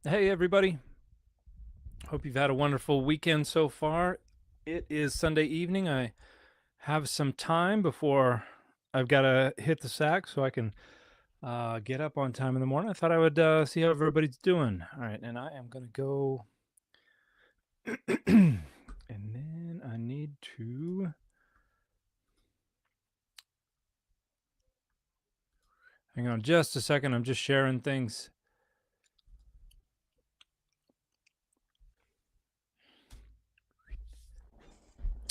Hey, everybody. Hope you've had a wonderful weekend so far. It is Sunday evening. I have some time before I've got to hit the sack so I can get up on time in the morning. I thought I would see how everybody's doing. All right, and I am going to go. And then I need to. Hang on just a second. I'm just sharing things.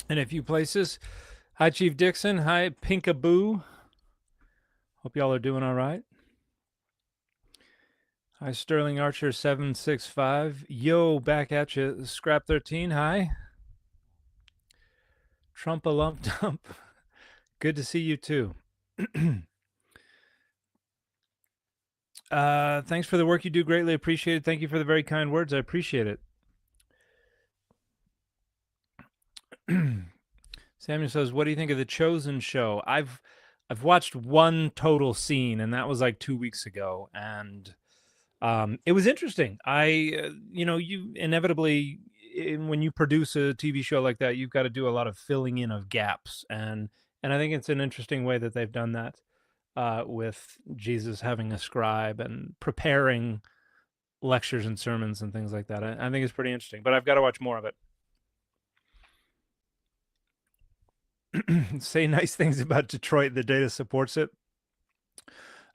In a few places. Hi, Chief Dixon. Hi, Pinkaboo. Hope y'all are doing all right. Hi, Sterling Archer 765. Yo, back at you. Scrap 13. Hi. Trump a lump dump. Good to see you too. Thanks for the work you do. Greatly appreciated. Thank you for the very kind words. I appreciate it. Samuel says, "What do you think of the Chosen show?" I've watched one total scene, and that was like 2 weeks ago, and it was interesting. You inevitably, when you produce a TV show like that, you've got to do a lot of filling in of gaps, and I think it's an interesting way that they've done that with Jesus having a scribe and preparing lectures and sermons and things like that. I think it's pretty interesting, but I've got to watch more of it. Say nice things about Detroit. The data supports it.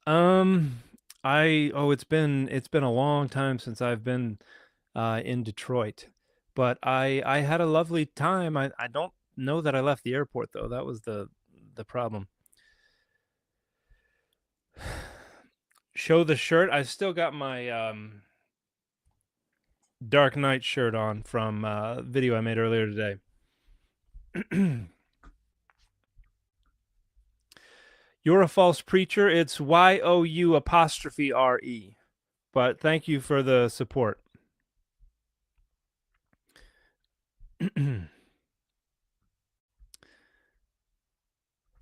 It's been a long time since I've been in Detroit, but I had a lovely time. I don't know that I left the airport though. That was the problem. Show the shirt. I still got my Dark Knight shirt on from video I made earlier today. You're a false preacher. It's YOU''RE. But thank you for the support. You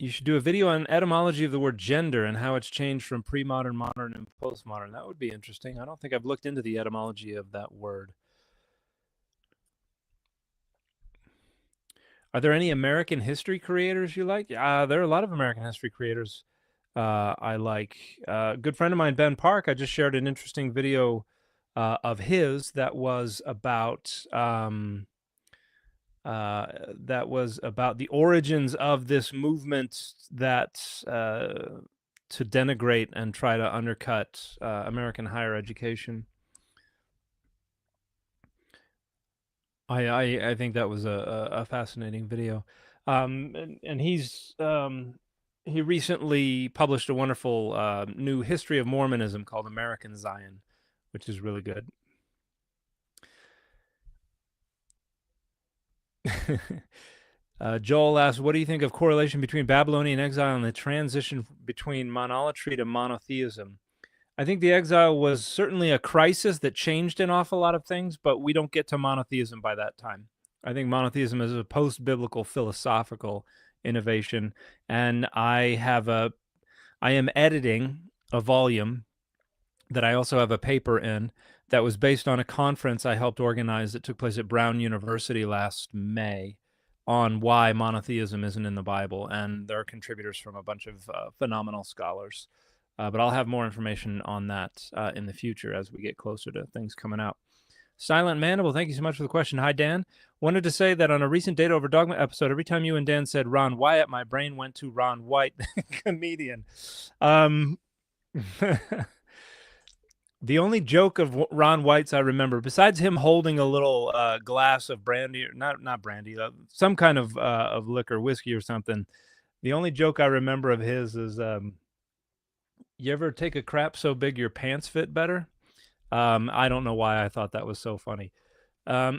should do a video on etymology of the word gender and how it's changed from pre-modern, modern, and postmodern. That would be interesting. I don't think I've looked into the etymology of that word. Are there any American history creators you like? There are a lot of American history creators I like. A good friend of mine, Ben Park, I just shared an interesting video of his that was about the origins of this movement that to denigrate and try to undercut American higher education. I think that was a fascinating video, and he recently published a wonderful new history of Mormonism called American Zion, which is really good. Joel asks, what do you think of correlation between Babylonian exile and the transition between monolatry to monotheism? I think the exile was certainly a crisis that changed an awful lot of things, but we don't get to monotheism by that time. I think monotheism is a post-biblical philosophical innovation, and I am editing a volume that I also have a paper in that was based on a conference I helped organize that took place at Brown University last May on why monotheism isn't in the Bible, and there are contributors from a bunch of phenomenal scholars. But I'll have more information on that in the future as we get closer to things coming out. Silent Mandible, thank you so much for the question. Hi, Dan. Wanted to say that on a recent Data Over Dogma episode, every time you and Dan said Ron Wyatt, my brain went to Ron White, comedian. The only joke of Ron White's I remember, besides him holding a little glass of brandy, not brandy, some kind of liquor, whiskey or something. The only joke I remember of his is, you ever take a crap so big your pants fit better? I don't know why I thought that was so funny. Are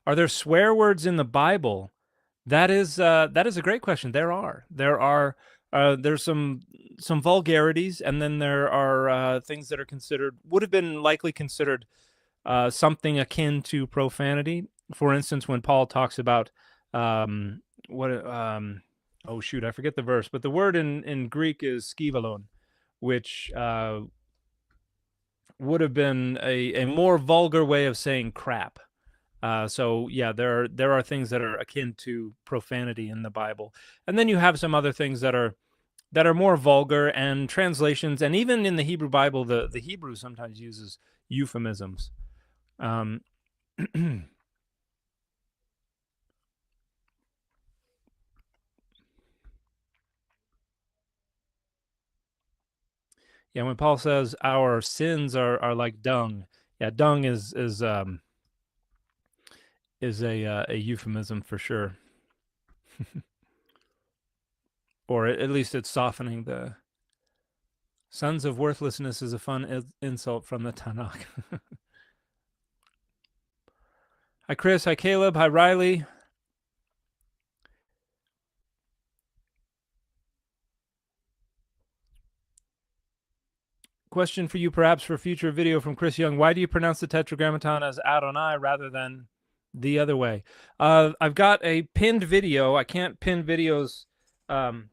there swear words in the Bible? That is a great question. There's some vulgarities, and then there are things that are would have been likely considered something akin to profanity. For instance, when Paul talks about oh shoot, I forget the verse, but the word in Greek is skivalon, which would have been a more vulgar way of saying crap. So yeah, there are things that are akin to profanity in the Bible, and then you have some other things that are more vulgar, and translations, and even in the Hebrew Bible, the Hebrew sometimes uses euphemisms. Um, yeah, when Paul says our sins are like dung, yeah, dung is a euphemism for sure, or at least it's softening the sons of worthlessness is a fun insult from the Tanakh. Hi Chris, hi Caleb, hi Riley. Question for you, perhaps for future video from Chris Young. Why do you pronounce the Tetragrammaton as Adonai rather than the other way? I've got a pinned video. I can't pin videos on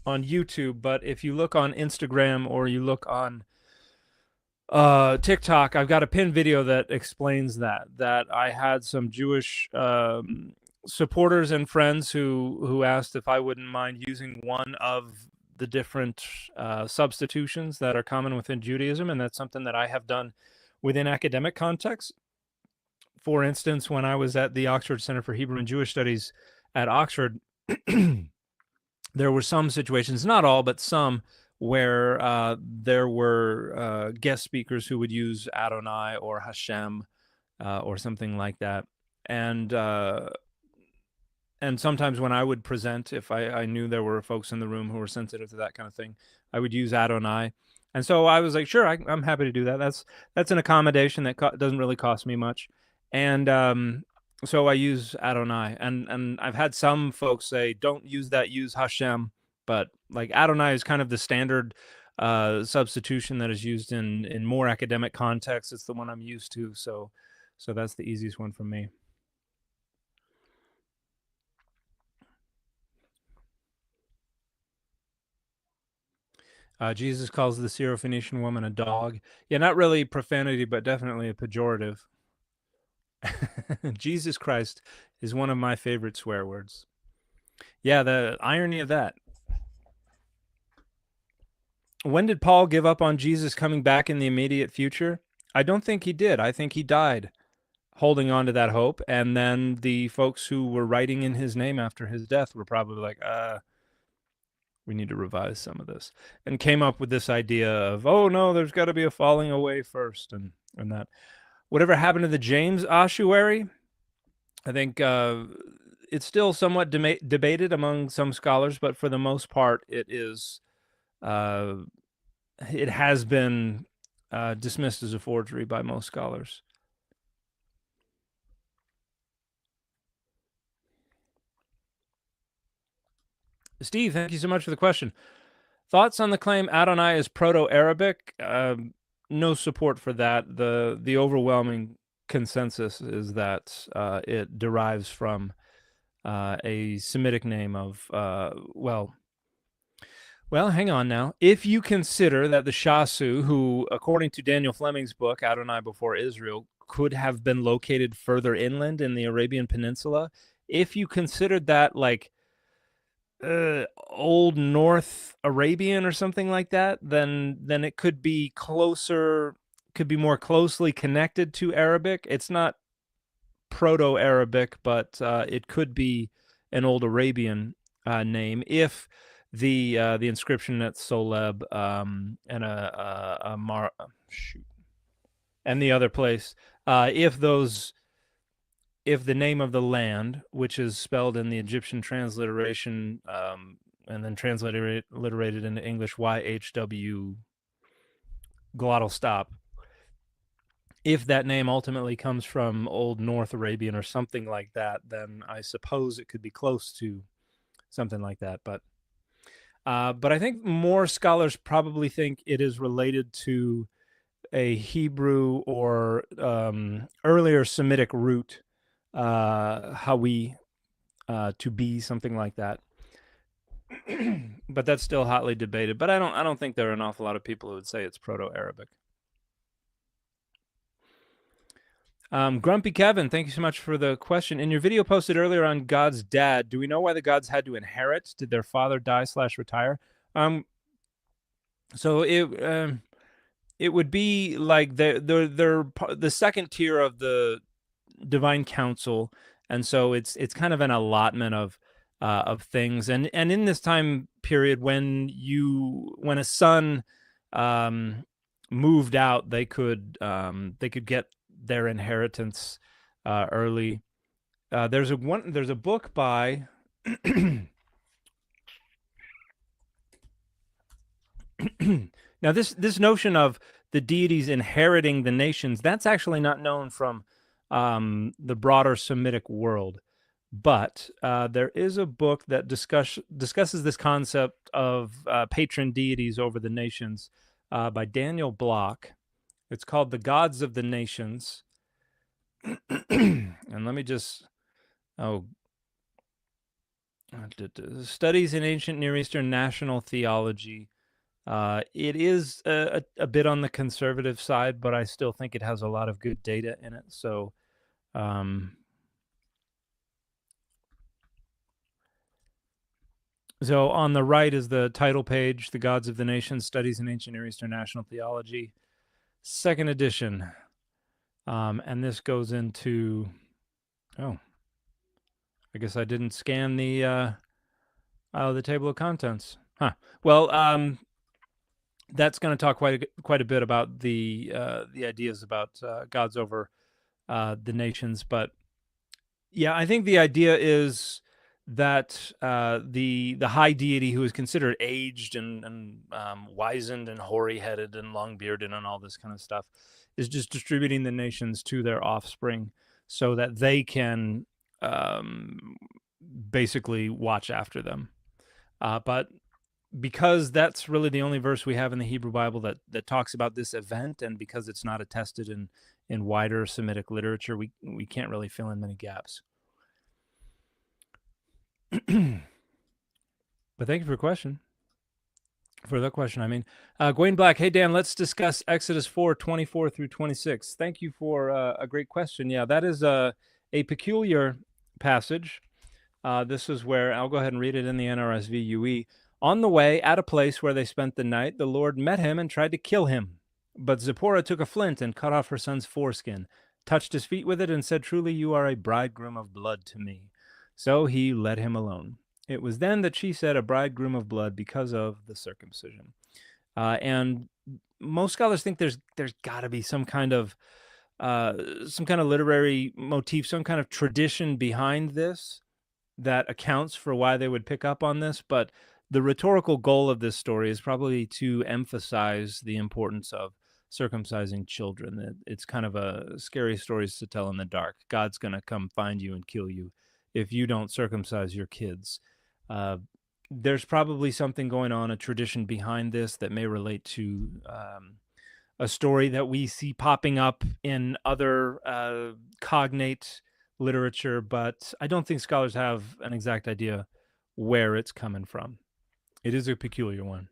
YouTube, but if you look on Instagram or you look on TikTok, I've got a pinned video that explains that I had some Jewish supporters and friends who asked if I wouldn't mind using one of the different substitutions that are common within Judaism, and that's something that I have done within academic contexts. For instance, when I was at the Oxford Center for Hebrew and Jewish Studies at Oxford, there were some situations, not all, but some, where there were guest speakers who would use Adonai or Hashem or something like that. And sometimes when I would present, if I knew there were folks in the room who were sensitive to that kind of thing, I would use Adonai. And so I was like, sure, I'm happy to do that. That's an accommodation that doesn't really cost me much. And so I use Adonai. And I've had some folks say, don't use that, use Hashem. But like Adonai is kind of the standard substitution that is used in more academic contexts. It's the one I'm used to. So that's the easiest one for me. Jesus calls the Syrophoenician woman a dog. Yeah, not really profanity, but definitely a pejorative. Jesus Christ is one of my favorite swear words. Yeah, the irony of that. When did Paul give up on Jesus coming back in the immediate future? I don't think he did. I think he died holding on to that hope. And then the folks who were writing in his name after his death were probably like, we need to revise some of this, and came up with this idea of, oh no, there's got to be a falling away first, and that. Whatever happened to the James ossuary? I think it's still somewhat debated among some scholars, but for the most part, it has been dismissed as a forgery by most scholars. Steve, thank you so much for the question. Thoughts on the claim Adonai is Proto-Arabic? No support for that. The overwhelming consensus is that it derives from a Semitic name of, well, hang on now. If you consider that the Shasu, who, according to Daniel Fleming's book, Adonai Before Israel, could have been located further inland in the Arabian Peninsula, if you considered that like Old North Arabian or something like that, then it could be closer, could be more closely connected to Arabic. It's not Proto-Arabic, but it could be an Old Arabian name if the inscription at Soleb and the other place, if the name of the land, which is spelled in the Egyptian transliteration and then transliterated into English YHW glottal stop, if that name ultimately comes from Old North Arabian or something like that, then I suppose it could be close to something like that. But I think more scholars probably think it is related to a Hebrew or earlier Semitic root, Hawi, to be something like that. but that's still hotly debated. But I don't think there are an awful lot of people who would say it's Proto-Arabic. Grumpy Kevin, thank you so much for the question. In your video posted earlier on God's dad, do we know why the gods had to inherit? Did their father die/retire? So it would be like they're the second tier of the divine council, and so it's kind of an allotment of things. And in this time period, when a son moved out, they could get their inheritance early. There's a book by now this notion of the deities inheriting the nations, that's actually not known from the broader Semitic world, but there is a book that discusses this concept of patron deities over the nations by Daniel Block. It's called The Gods of the Nations. And let me just Studies in Ancient Near Eastern National Theology. It is a bit on the conservative side, but I still think it has a lot of good data in it. So so on the right is the title page, The Gods of the Nations, Studies in Ancient Near Eastern National Theology, 2nd edition. And this goes into, I guess I didn't scan the table of contents. Huh. Well, that's going to talk quite a bit about the ideas about gods over the nations. But yeah, I think the idea is that the high deity, who is considered aged and wizened and hoary-headed and long-bearded and all this kind of stuff, is just distributing the nations to their offspring so that they can basically watch after them. But because that's really the only verse we have in the Hebrew Bible that talks about this event, and because it's not attested in wider Semitic literature, we can't really fill in many gaps. But thank you for the question. Gwen Black, hey Dan, let's discuss Exodus 4:24 through 26. Thank you for a great question. Yeah, that is a peculiar passage. This is where, I'll go ahead and read it in the NRSV UE. On the way, at a place where they spent the night, the Lord met him and tried to kill him. But Zipporah took a flint and cut off her son's foreskin, touched his feet with it, and said, "Truly you are a bridegroom of blood to me." So he let him alone. It was then that she said, "A bridegroom of blood," because of the circumcision. And most scholars think there's got to be some kind of literary motif, some kind of tradition behind this that accounts for why they would pick up on this. But the rhetorical goal of this story is probably to emphasize the importance of circumcising children. It's kind of a scary stories to tell in the dark. God's going to come find you and kill you if you don't circumcise your kids. There's probably something going on, a tradition behind this that may relate to a story that we see popping up in other cognate literature, but I don't think scholars have an exact idea where it's coming from. It is a peculiar one.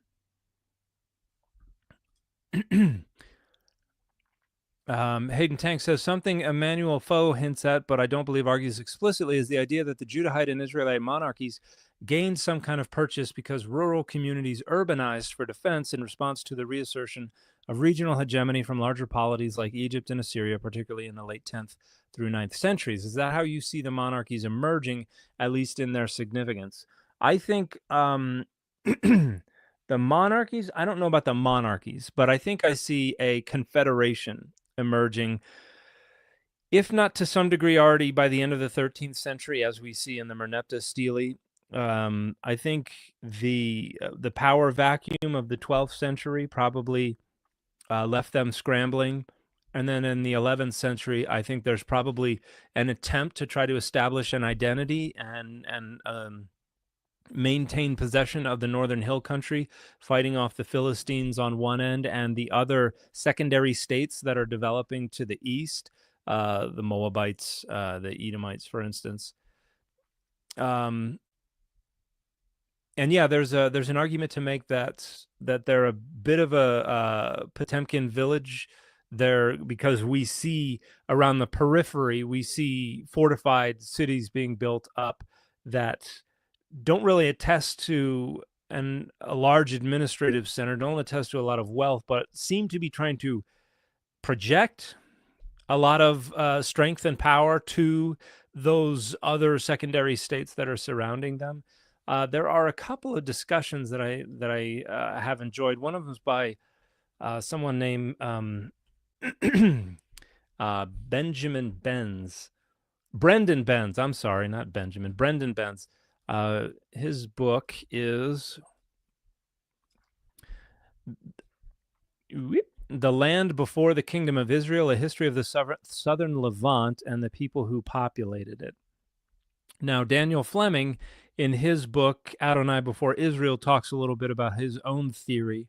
Hayden Tank says, something Emmanuel Foe hints at, but I don't believe argues explicitly, is the idea that the Judahite and Israelite monarchies gained some kind of purchase because rural communities urbanized for defense in response to the reassertion of regional hegemony from larger polities like Egypt and Assyria, particularly in the late 10th through 9th centuries. Is that how you see the monarchies emerging, at least in their significance? I think the monarchies, I don't know about the monarchies, but I think I see a confederation emerging, if not to some degree already by the end of the 13th century, as we see in the Merneptah stele. I think the power vacuum of the 12th century probably left them scrambling. And then in the 11th century, I think there's probably an attempt to try to establish an identity and maintain possession of the northern hill country, fighting off the Philistines on one end and the other secondary states that are developing to the east, the Moabites, the Edomites, for instance. yeah, there's an argument to make that they're a bit of a Potemkin village there, because we see around the periphery, we see fortified cities being built up that don't really attest to a large administrative center, don't attest to a lot of wealth, but seem to be trying to project a lot of strength and power to those other secondary states that are surrounding them. There are a couple of discussions that I have enjoyed. One of them is by someone named Benjamin Benz, Brendan Benz. I'm sorry, not Benjamin. Brendan Benz. His book is The Land Before the Kingdom of Israel, A History of the Southern Levant and the People Who Populated It. Now, Daniel Fleming, in his book, Adonai Before Israel, talks a little bit about his own theory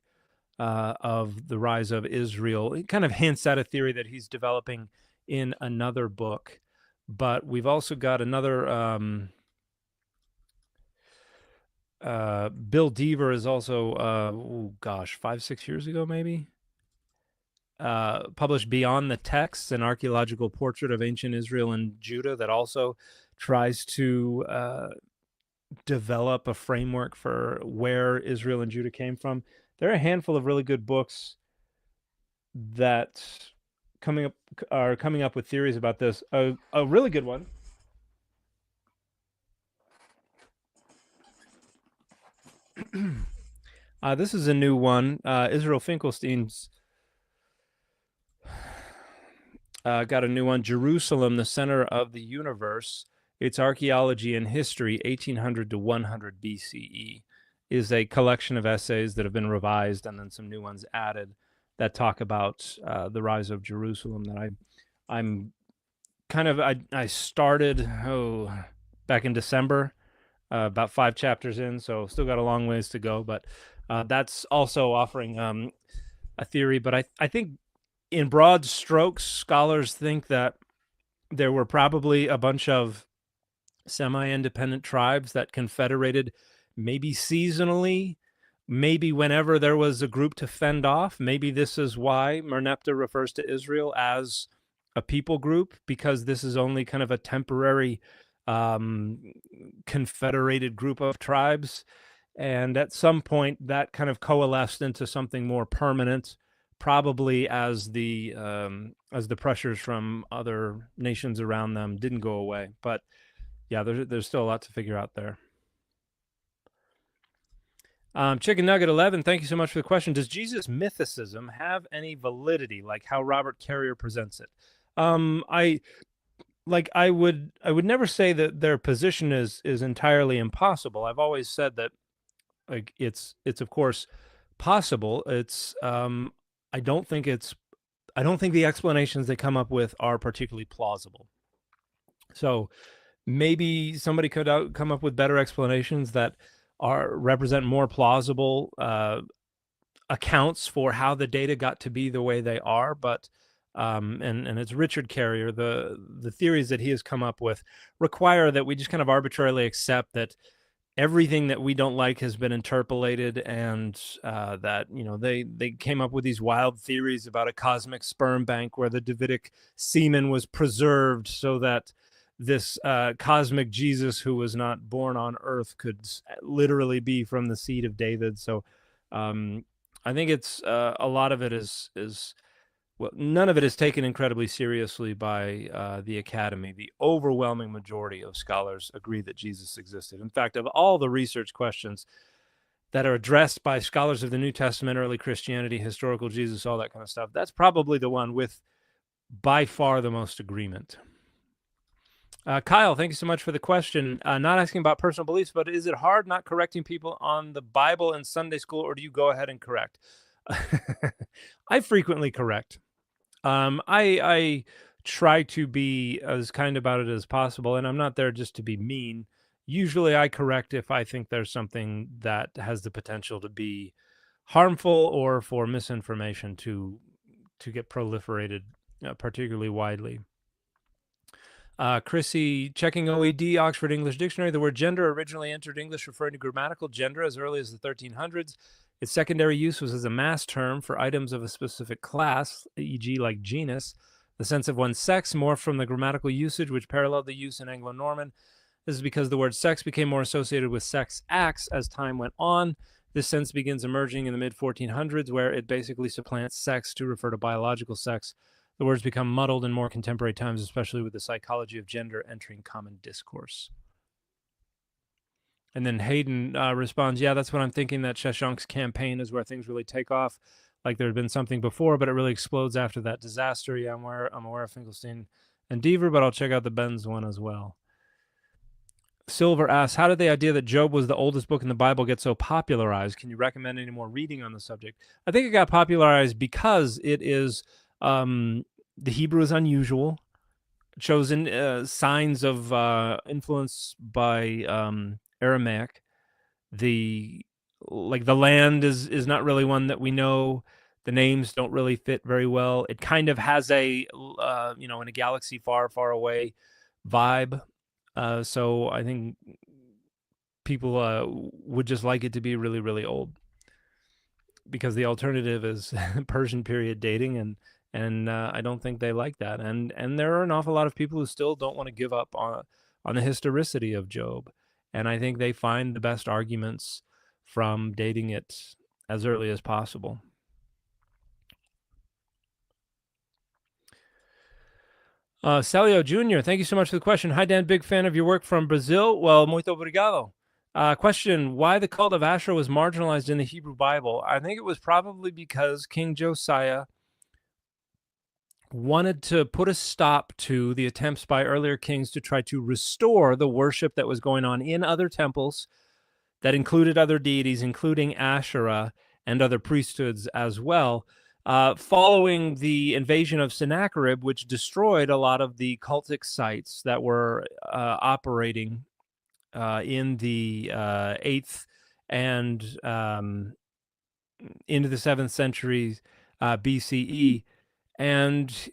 of the rise of Israel. He kind of hints at a theory that he's developing in another book. But we've also got another... Bill Deaver is also, 5-6 years ago, maybe, published Beyond the Texts, an archaeological portrait of ancient Israel and Judah, that also tries to develop a framework for where Israel and Judah came from. There are a handful of really good books that are coming up with theories about this. A really good one. This is a new one. Israel Finkelstein's got a new one, Jerusalem, the Center of the Universe, Its Archaeology and History, 1800 to 100 BCE, is a collection of essays that have been revised and then some new ones added that talk about the rise of Jerusalem that I'm kind of, I started back in December, about 5 chapters in, so still got a long ways to go, but that's also offering a theory. But I think in broad strokes, scholars think that there were probably a bunch of semi-independent tribes that confederated, maybe seasonally, maybe whenever there was a group to fend off. Maybe this is why Merneptah refers to Israel as a people group, because this is only kind of a temporary confederated group of tribes. And at some point that kind of coalesced into something more permanent, probably as the pressures from other nations around them didn't go away. But yeah, there's still a lot to figure out there. Chicken Nugget 11, thank you so much for the question. Does Jesus' mythicism have any validity, like how Robert Carrier presents it? I would never say that their position is entirely impossible. I've always said that, like, it's of course possible. It's I don't think the explanations they come up with are particularly plausible. So maybe somebody could come up with better explanations that represent more plausible accounts for how the data got to be the way they are. But and it's Richard Carrier, the theories that he has come up with require that we just kind of arbitrarily accept that everything that we don't like has been interpolated, and that, they came up with these wild theories about a cosmic sperm bank where the Davidic semen was preserved so that this cosmic Jesus, who was not born on earth, could literally be from the seed of David. So I think it's a lot of it is well, none of it is taken incredibly seriously by the Academy. The overwhelming majority of scholars agree that Jesus existed. In fact, of all the research questions that are addressed by scholars of the New Testament, early Christianity, historical Jesus, all that kind of stuff, that's probably the one with by far the most agreement. Kyle, thank you so much for the question. Not asking about personal beliefs, but is it hard not correcting people on the Bible in Sunday school, or do you go ahead and correct? I frequently correct. I try to be as kind about it as possible, and I'm not there just to be mean. Usually I correct if I think there's something that has the potential to be harmful or for misinformation to get proliferated particularly widely. Chrissy, checking OED, Oxford English Dictionary. The word gender originally entered English referring to grammatical gender as early as the 1300s. Its secondary use was as a mass term for items of a specific class, e.g. like genus. The sense of one's sex morphed from the grammatical usage, which paralleled the use in Anglo-Norman. This is because the word sex became more associated with sex acts as time went on. This sense begins emerging in the mid-1400s, where it basically supplants sex to refer to biological sex. The words become muddled in more contemporary times, especially with the psychology of gender entering common discourse. And then Hayden responds, yeah, that's what I'm thinking, that Shashank's campaign is where things really take off. Like there had been something before, but it really explodes after that disaster. Yeah, I'm aware of Finkelstein and Deaver, but I'll check out the Benz one as well. Silver asks, how did the idea that Job was the oldest book in the Bible get so popularized? Can you recommend any more reading on the subject? I think it got popularized because it is, the Hebrew is unusual, chosen signs of influence by Aramaic. The land is not really one that we know. The names don't really fit very well. It kind of has a in a galaxy far, far away vibe. So I think people would just like it to be really, really old, because the alternative is Persian period dating, and I don't think they like that. And there are an awful lot of people who still don't want to give up on the historicity of Job, and I think they find the best arguments from dating it as early as possible. Celio Jr., thank you so much for the question. Hi, Dan, big fan of your work from Brazil. Well, muito obrigado. Question, why the cult of Asherah was marginalized in the Hebrew Bible? I think it was probably because King Josiah wanted to put a stop to the attempts by earlier kings to try to restore the worship that was going on in other temples that included other deities, including Asherah and other priesthoods as well. Following the invasion of Sennacherib, which destroyed a lot of the cultic sites that were operating in the 8th and into the 7th century BCE. And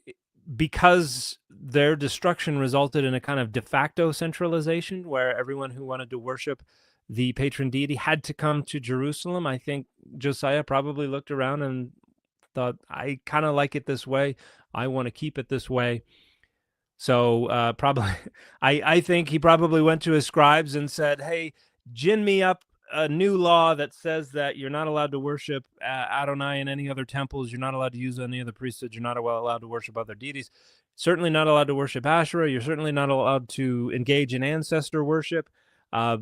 because their destruction resulted in a kind of de facto centralization where everyone who wanted to worship the patron deity had to come to Jerusalem, I think Josiah probably looked around and thought, I kind of like it this way. I want to keep it this way. So probably, I think he probably went to his scribes and said, hey, gin me up a new law that says that you're not allowed to worship Adonai in any other temples. You're not allowed to use any other priesthoods. You're not allowed to worship other deities. Certainly not allowed to worship Asherah. You're certainly not allowed to engage in ancestor worship. A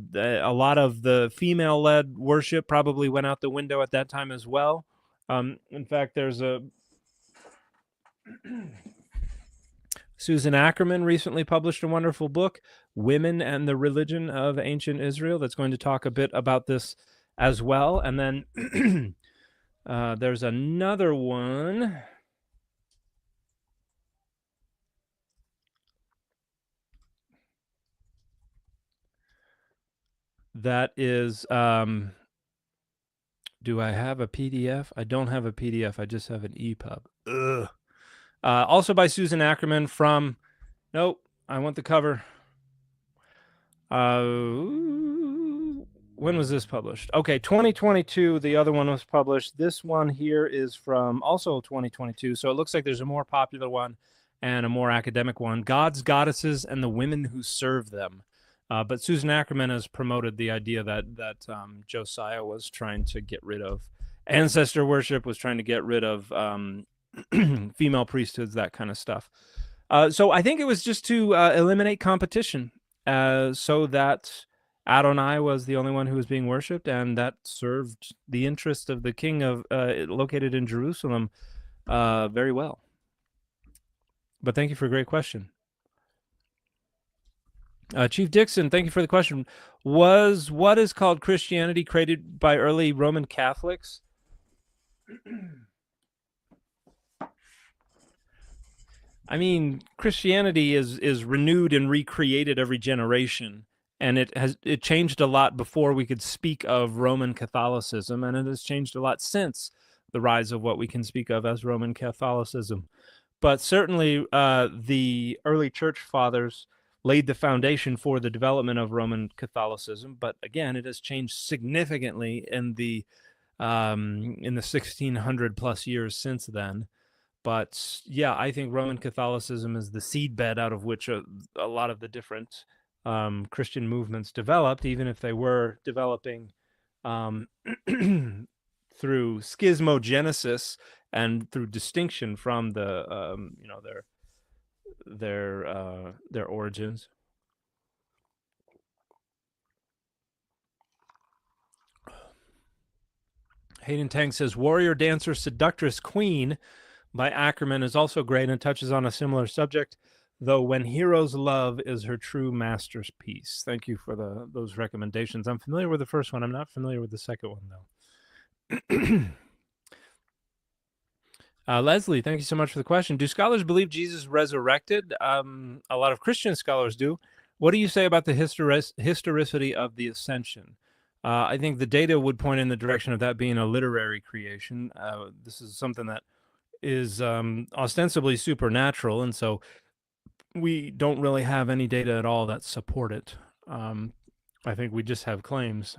lot of the female-led worship probably went out the window at that time as well. In fact, there's a Susan Ackerman recently published a wonderful book, Women and the Religion of Ancient Israel, that's going to talk a bit about this as well. And then there's another one that is, do I have a PDF? I don't have a PDF. I just have an EPUB. Ugh. Also by Susan Ackerman from, nope, I want the cover. When was this published? Okay, 2022. The other one was published. This one here is from also 2022. So it looks like there's a more popular one and a more academic one. Gods, Goddesses, and the Women Who Serve Them. But Susan Ackerman has promoted the idea that Josiah was trying to get rid of ancestor worship, was trying to get rid of female priesthoods, that kind of stuff. So I think it was just to eliminate competition, so that Adonai was the only one who was being worshipped, and that served the interest of the king of located in Jerusalem very well. But thank you for a great question. Chief Dixon, thank you for the question. Was what is called Christianity created by early Roman Catholics? I mean, Christianity is renewed and recreated every generation, and it changed a lot before we could speak of Roman Catholicism, and it has changed a lot since the rise of what we can speak of as Roman Catholicism. but certainly the early church fathers laid the foundation for the development of Roman Catholicism. But again, it has changed significantly in the 1600 plus years since then. But yeah, I think Roman Catholicism is the seedbed out of which a lot of the different Christian movements developed, even if they were developing through schismogenesis and through distinction from the their origins. Hayden Tang says, "Warrior Dancer Seductress Queen" by Ackerman is also great and touches on a similar subject, though When Heroes Love is her true masterpiece. Thank you for those recommendations. I'm familiar with the first one. I'm not familiar with the second one, though. Leslie, thank you so much for the question. Do scholars believe Jesus resurrected? A lot of Christian scholars do. What do you say about the historicity of the ascension? I think the data would point in the direction of that being a literary creation. This is something that is ostensibly supernatural, and so we don't really have any data at all that support it. I think we just have claims.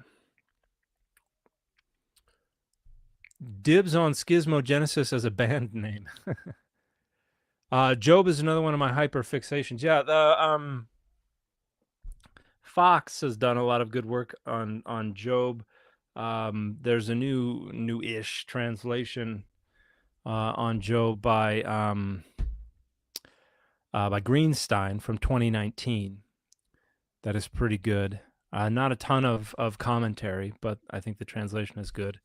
Dibs on schismogenesis as a band name. Job is another one of my hyper fixations. Yeah, the Fox has done a lot of good work on Job. There's a new-ish translation on Job by Greenstein from 2019. That is pretty good. Not a ton of commentary, but I think the translation is good.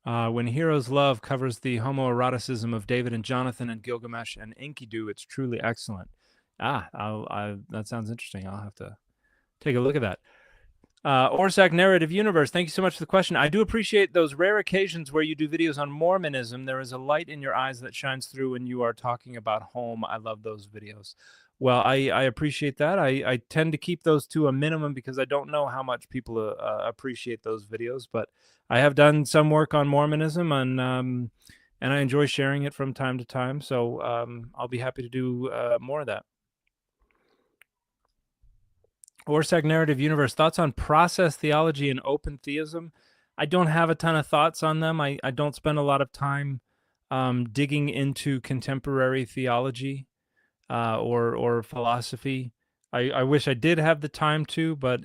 When Heroes Love covers the homoeroticism of David and Jonathan and Gilgamesh and Enkidu, it's truly excellent. That sounds interesting. I'll have to take a look at that. Orsak Narrative Universe, thank you so much for the question. I do appreciate those rare occasions where you do videos on Mormonism. There is a light in your eyes that shines through when you are talking about home. I love those videos. Well, I appreciate that. I tend to keep those to a minimum because I don't know how much people appreciate those videos, but I have done some work on Mormonism, and I enjoy sharing it from time to time, so I'll be happy to do more of that. Orsak Narrative Universe, thoughts on process theology and open theism? I don't have a ton of thoughts on them. I don't spend a lot of time digging into contemporary theology or philosophy. I wish I did have the time to, but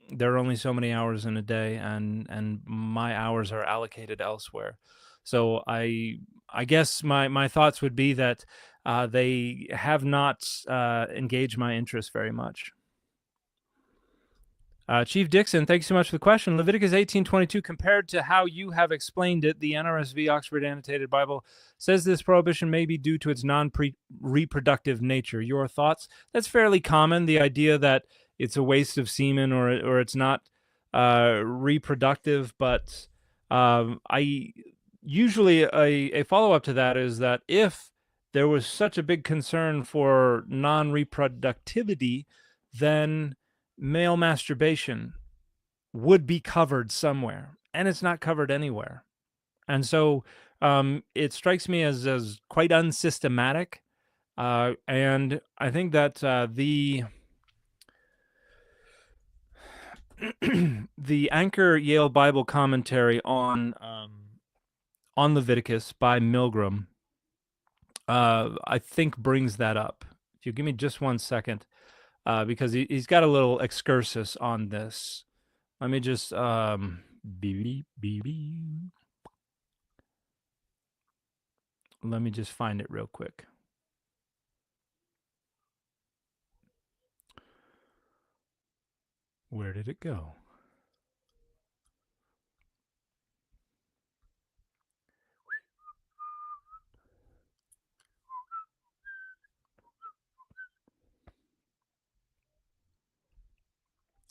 there are only so many hours in a day, and my hours are allocated elsewhere. So I guess my thoughts would be that they have not engaged my interest very much. Chief Dixon, thanks so much for the question. Leviticus 18:22, compared to how you have explained it, the NRSV Oxford Annotated Bible says this prohibition may be due to its non-reproductive nature. Your thoughts? That's fairly common, the idea that it's a waste of semen or it's not reproductive, but I usually a follow-up to that is that if there was such a big concern for non-reproductivity, then male masturbation would be covered somewhere, and it's not covered anywhere. And so it strikes me as quite unsystematic, and I think that the the Anchor Yale Bible commentary on Leviticus by Milgram, I think brings that up. If you give me just 1 second, because he's got a little excursus on this. Let me just let me just find it real quick. Where did it go?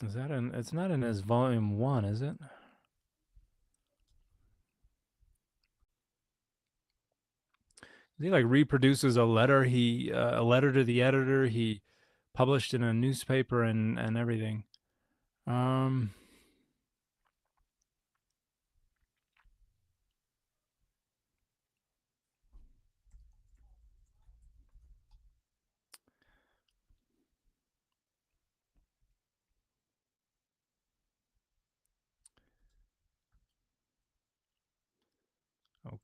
Is that in? It's not in his volume 1, is it? He like reproduces a letter a letter to the editor he published in a newspaper and everything.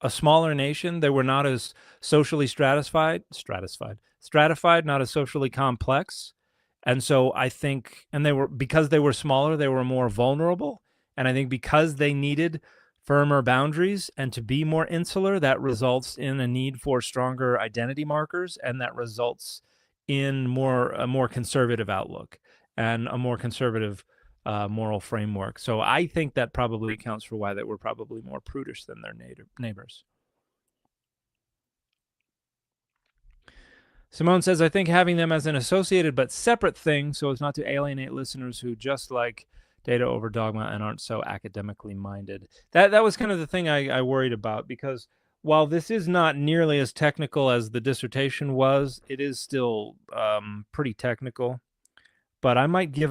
a smaller nation. They were not as socially stratified, not as socially complex. And so I think, and because they were smaller, they were more vulnerable. And I think because they needed firmer boundaries and to be more insular, that results in a need for stronger identity markers, and that results in a more conservative outlook and a more conservative moral framework. So I think that probably accounts for why they were probably more prudish than their neighbors. Simone says, I think having them as an associated but separate thing so as not to alienate listeners who just like data over dogma and aren't so academically minded. That was kind of the thing I worried about, because while this is not nearly as technical as the dissertation was, it is still pretty technical. But I might give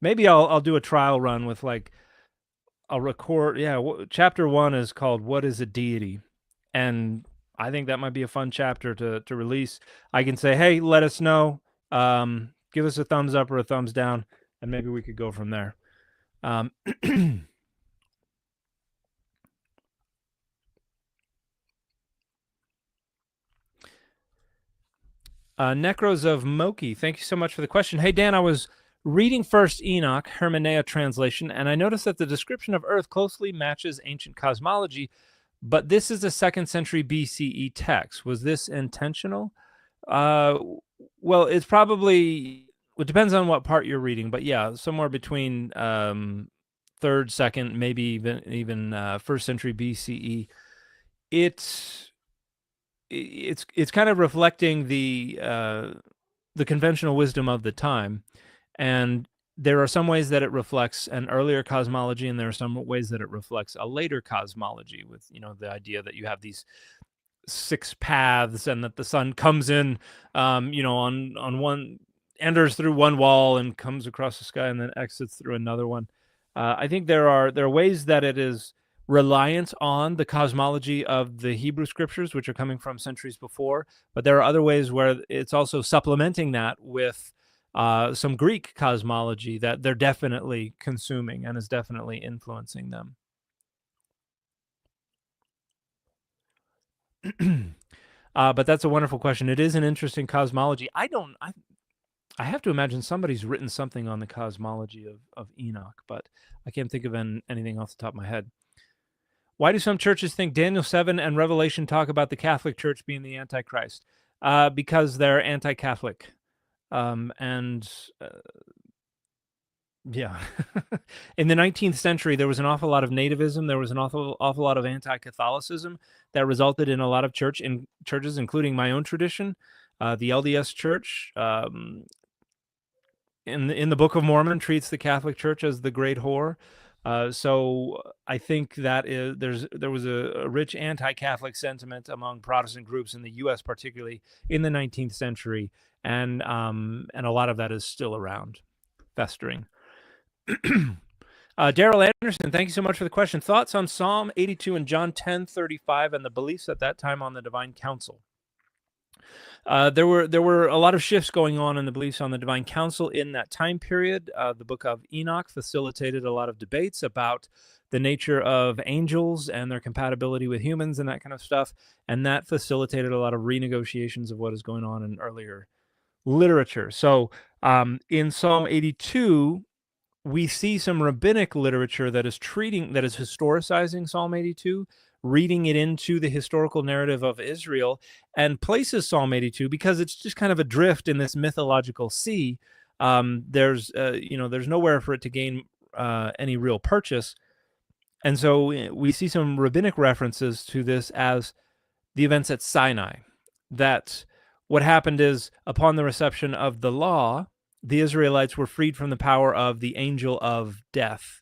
maybe I'll do a trial run with, like, I'll record. Yeah, chapter 1 is called "What is a Deity," and I think that might be a fun chapter to release. I can say, hey, let us know. Give us a thumbs up or a thumbs down, and maybe we could go from there. Necros of Moki, thank you so much for the question. Hey, Dan, I was reading First Enoch, Hermenea translation, and I noticed that the description of Earth closely matches ancient cosmology, but this is a 2nd century BCE text. Was this intentional? Well, it's probably, it depends on what part you're reading, but yeah, somewhere between 3rd, 2nd, maybe even 1st century BCE. It's kind of reflecting the conventional wisdom of the time, and there are some ways that it reflects an earlier cosmology, and there are some ways that it reflects a later cosmology, with the idea that you have these 6 paths, and that the sun comes in, on one, enters through one wall and comes across the sky and then exits through another one. I think there are ways that it is reliant on the cosmology of the Hebrew scriptures, which are coming from centuries before, but there are other ways where it's also supplementing that with some Greek cosmology that they're definitely consuming and is definitely influencing them. But that's a wonderful question. It is an interesting cosmology. I have to imagine somebody's written something on the cosmology of Enoch, but I can't think of anything off the top of my head. Why do some churches think Daniel 7 and Revelation talk about the Catholic Church being the Antichrist? Because they're anti-Catholic. Yeah. In the 19th century, there was an awful lot of nativism. There was an awful lot of anti-Catholicism that resulted in a lot of churches, including my own tradition, the LDS Church. In the Book of Mormon, treats the Catholic Church as the great whore. So I think that there was a rich anti-Catholic sentiment among Protestant groups in the U.S., particularly in the 19th century, and a lot of that is still around, festering. Daryl Anderson, thank you so much for the question. Thoughts on Psalm 82 and John 10:35 and the beliefs at that time on the divine council? There were a lot of shifts going on in the beliefs on the divine council in that time period. The book of Enoch facilitated a lot of debates about the nature of angels and their compatibility with humans and that kind of stuff, and that facilitated a lot of renegotiations of what is going on in earlier literature. So in Psalm 82, we see some rabbinic literature that is historicizing Psalm 82, reading it into the historical narrative of Israel, and places Psalm 82, because it's just kind of adrift in this mythological sea. There's nowhere for it to gain any real purchase. And so we see some rabbinic references to this as the events at Sinai, that what happened is, upon the reception of the law, the Israelites were freed from the power of the angel of death,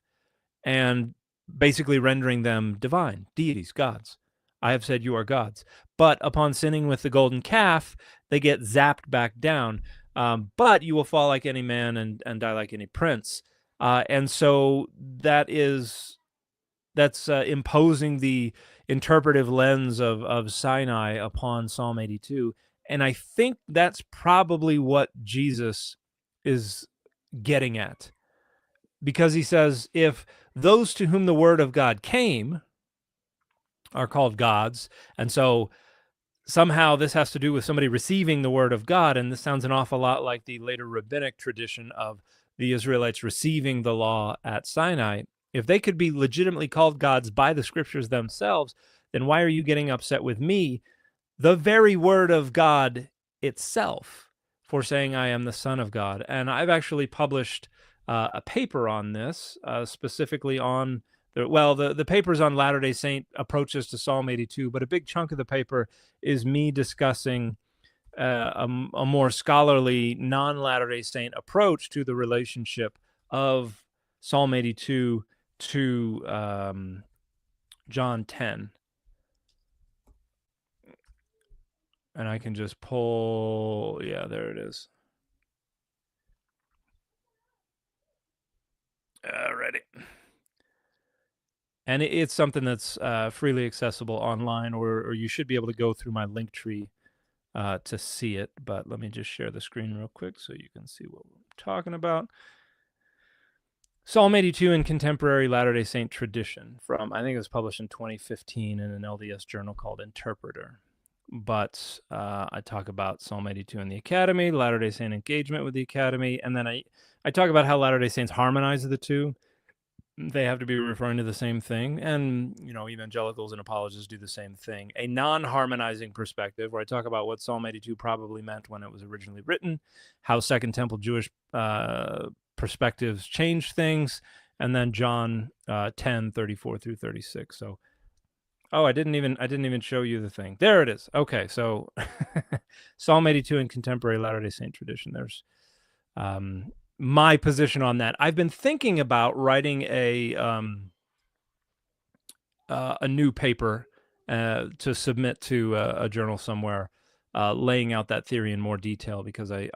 and basically rendering them divine, deities, gods. I have said you are gods. But upon sinning with the golden calf, they get zapped back down. But you will fall like any man and die like any prince. And so that's imposing the interpretive lens of Sinai upon Psalm 82. And I think that's probably what Jesus is getting at, because he says, if those to whom the word of God came, are called gods. And so somehow this has to do with somebody receiving the word of God. And this sounds an awful lot like the later rabbinic tradition of the Israelites receiving the law at Sinai. If they could be legitimately called gods by the scriptures themselves, then why are you getting upset with me, the very word of God itself, for saying I am the Son of God? And I've actually published a paper on this, specifically on the paper's on Latter-day Saint approaches to Psalm 82, but a big chunk of the paper is me discussing a more scholarly non-Latter-day Saint approach to the relationship of Psalm 82 to John 10. And I can just pull, yeah, there it is. Alrighty. And it's something that's freely accessible online, or you should be able to go through my link tree to see it. But let me just share the screen real quick so you can see what we're talking about. Psalm 82 in Contemporary Latter-day Saint Tradition, from, I think it was published in 2015 in an LDS journal called Interpreter. But I talk about Psalm 82 in the Academy, Latter-day Saint engagement with the Academy, and then I talk about how Latter-day Saints harmonize the two. They have to be referring to the same thing, and evangelicals and apologists do the same thing. A non-harmonizing perspective, where I talk about what Psalm 82 probably meant when it was originally written, how Second Temple Jewish perspectives change things, and then John 10:34 through 36. So, I didn't even show you the thing. There it is. Okay, so Psalm 82 in Contemporary Latter-day Saint Tradition. There's my position on that. I've been thinking about writing a new paper to submit to a journal somewhere, laying out that theory in more detail, because I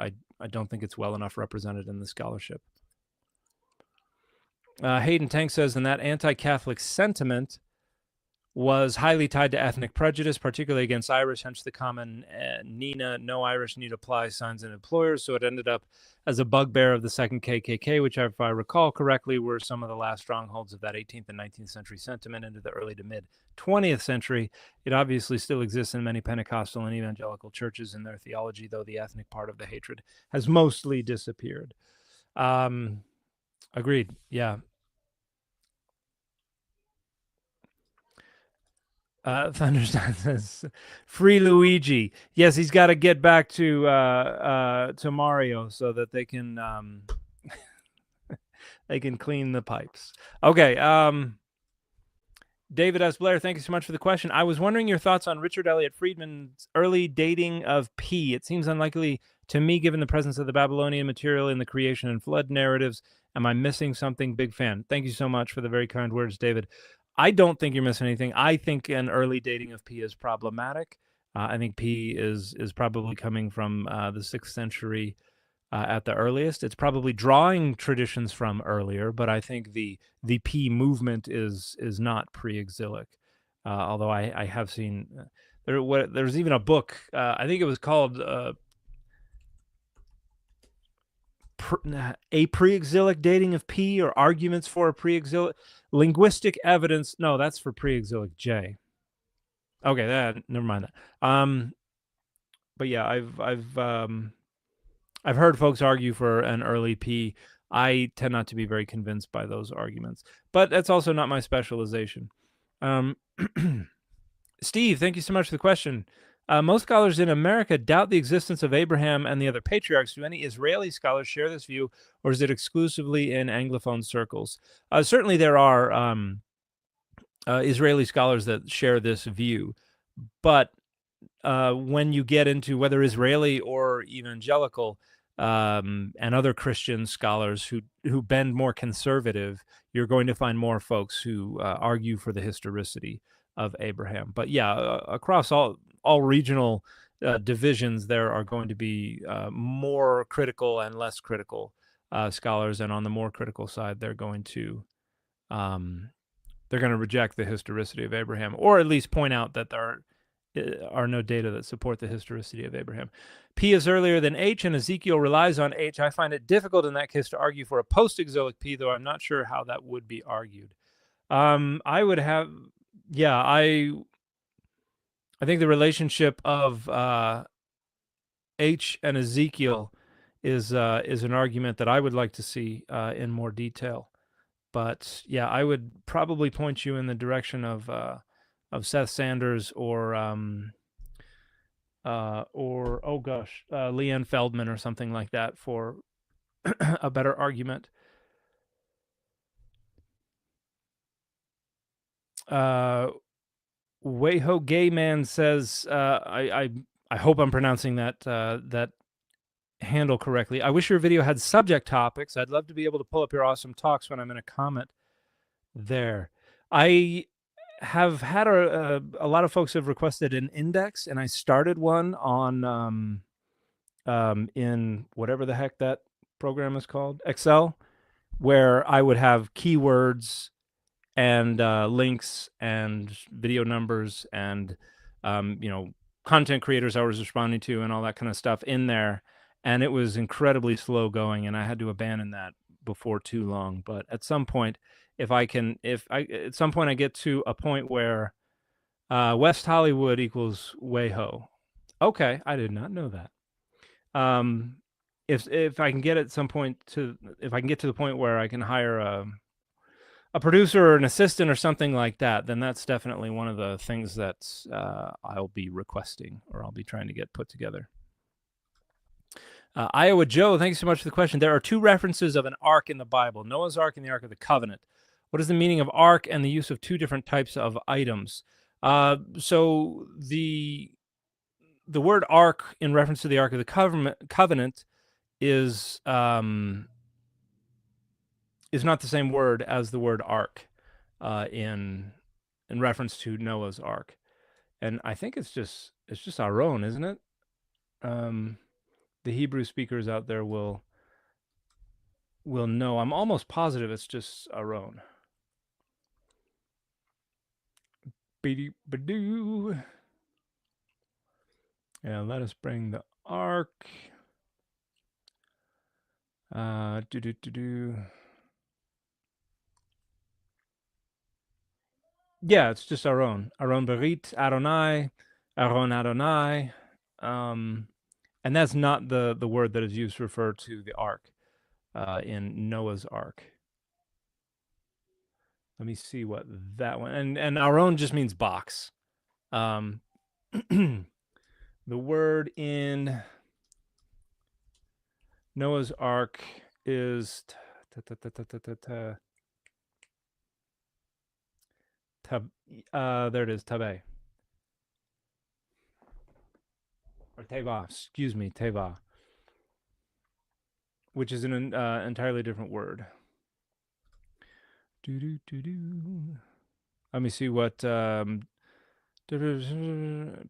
don't think it's well enough represented in the scholarship. Hayden Tank says, and that anti-Catholic sentiment was highly tied to ethnic prejudice, particularly against Irish, hence the common Nina, no Irish need apply signs in employers. So it ended up as a bugbear of the second KKK, which, if I recall correctly, were some of the last strongholds of that 18th and 19th century sentiment into the early to mid 20th century. It obviously still exists in many Pentecostal and evangelical churches in their theology, though the ethnic part of the hatred has mostly disappeared. Agreed. Yeah. Thunderstein says, "Free Luigi." Yes, he's got to get back to Mario so that they can they can clean the pipes. Okay. David S. Blair, thank you so much for the question. I was wondering your thoughts on Richard Elliott Friedman's early dating of P. It seems unlikely to me, given the presence of the Babylonian material in the creation and flood narratives. Am I missing something? Big fan. Thank you so much for the very kind words, David. I don't think you're missing anything. I think an early dating of P is problematic. I think P is probably coming from the 6th century at the earliest. It's probably drawing traditions from earlier, but I think the P movement is not pre-exilic. Although I have seen there's even a book. I think it was called A Pre-Exilic Dating of P, or Arguments for a Pre-Exilic Linguistic Evidence. No, that's for Pre-Exilic J. Okay, never mind that. But yeah, I've heard folks argue for an early P. I tend not to be very convinced by those arguments, but that's also not my specialization. Steve, thank you so much for the question. Most scholars in America doubt the existence of Abraham and the other patriarchs. Do any Israeli scholars share this view, or is it exclusively in Anglophone circles? Certainly there are Israeli scholars that share this view, but when you get into whether Israeli or evangelical and other Christian scholars who bend more conservative, you're going to find more folks who argue for the historicity of Abraham. But yeah, across all regional divisions, there are going to be more critical and less critical scholars, and on the more critical side, they're going to reject the historicity of Abraham, or at least point out that there are no data that support the historicity of Abraham. P is earlier than H, and Ezekiel relies on H. I find it difficult in that case to argue for a post-exilic P, though I'm not sure how that would be argued. I would have Yeah, I think the relationship of H and Ezekiel is an argument that I would like to see in more detail. But yeah, I would probably point you in the direction of Seth Sanders or oh gosh, Leanne Feldman or something like that for a better argument. Wayho Gay Man says, I hope I'm pronouncing that handle correctly. I wish your video had subject topics. I'd love to be able to pull up your awesome talks when I'm in a comment there. I have had a lot of folks have requested an index, and I started one on in whatever the heck that program is called, Excel, where I would have keywords and links and video numbers and content creators I was responding to and all that kind of stuff in there. And it was incredibly slow going, and I had to abandon that before too long. But at some point, at some point I get to a point where West Hollywood equals Wayho. Okay, I did not know that. If I can get at some point if I can get to the point where I can hire a producer or an assistant or something like that, then that's definitely one of the things that I'll be requesting or I'll be trying to get put together. Iowa Joe, thanks so much for the question. There are two references of an ark in the Bible, Noah's Ark and the Ark of the Covenant. What is the meaning of ark and the use of two different types of items? So the word ark in reference to the Ark of the Covenant is not the same word as the word ark in reference to Noah's Ark. And I think it's just our own, isn't it? The Hebrew speakers out there will know. I'm almost positive it's just our own. Ba-doo. Yeah, let us bring the ark. Yeah, it's just our own Berit Adonai, Adonai. And that's not the word that is used to refer to the ark in Noah's Ark. Let me see what that one, and our own just means box. The word in Noah's Ark is there it is, tabe. Or teva, excuse me, teva, which is an entirely different word. Let me see what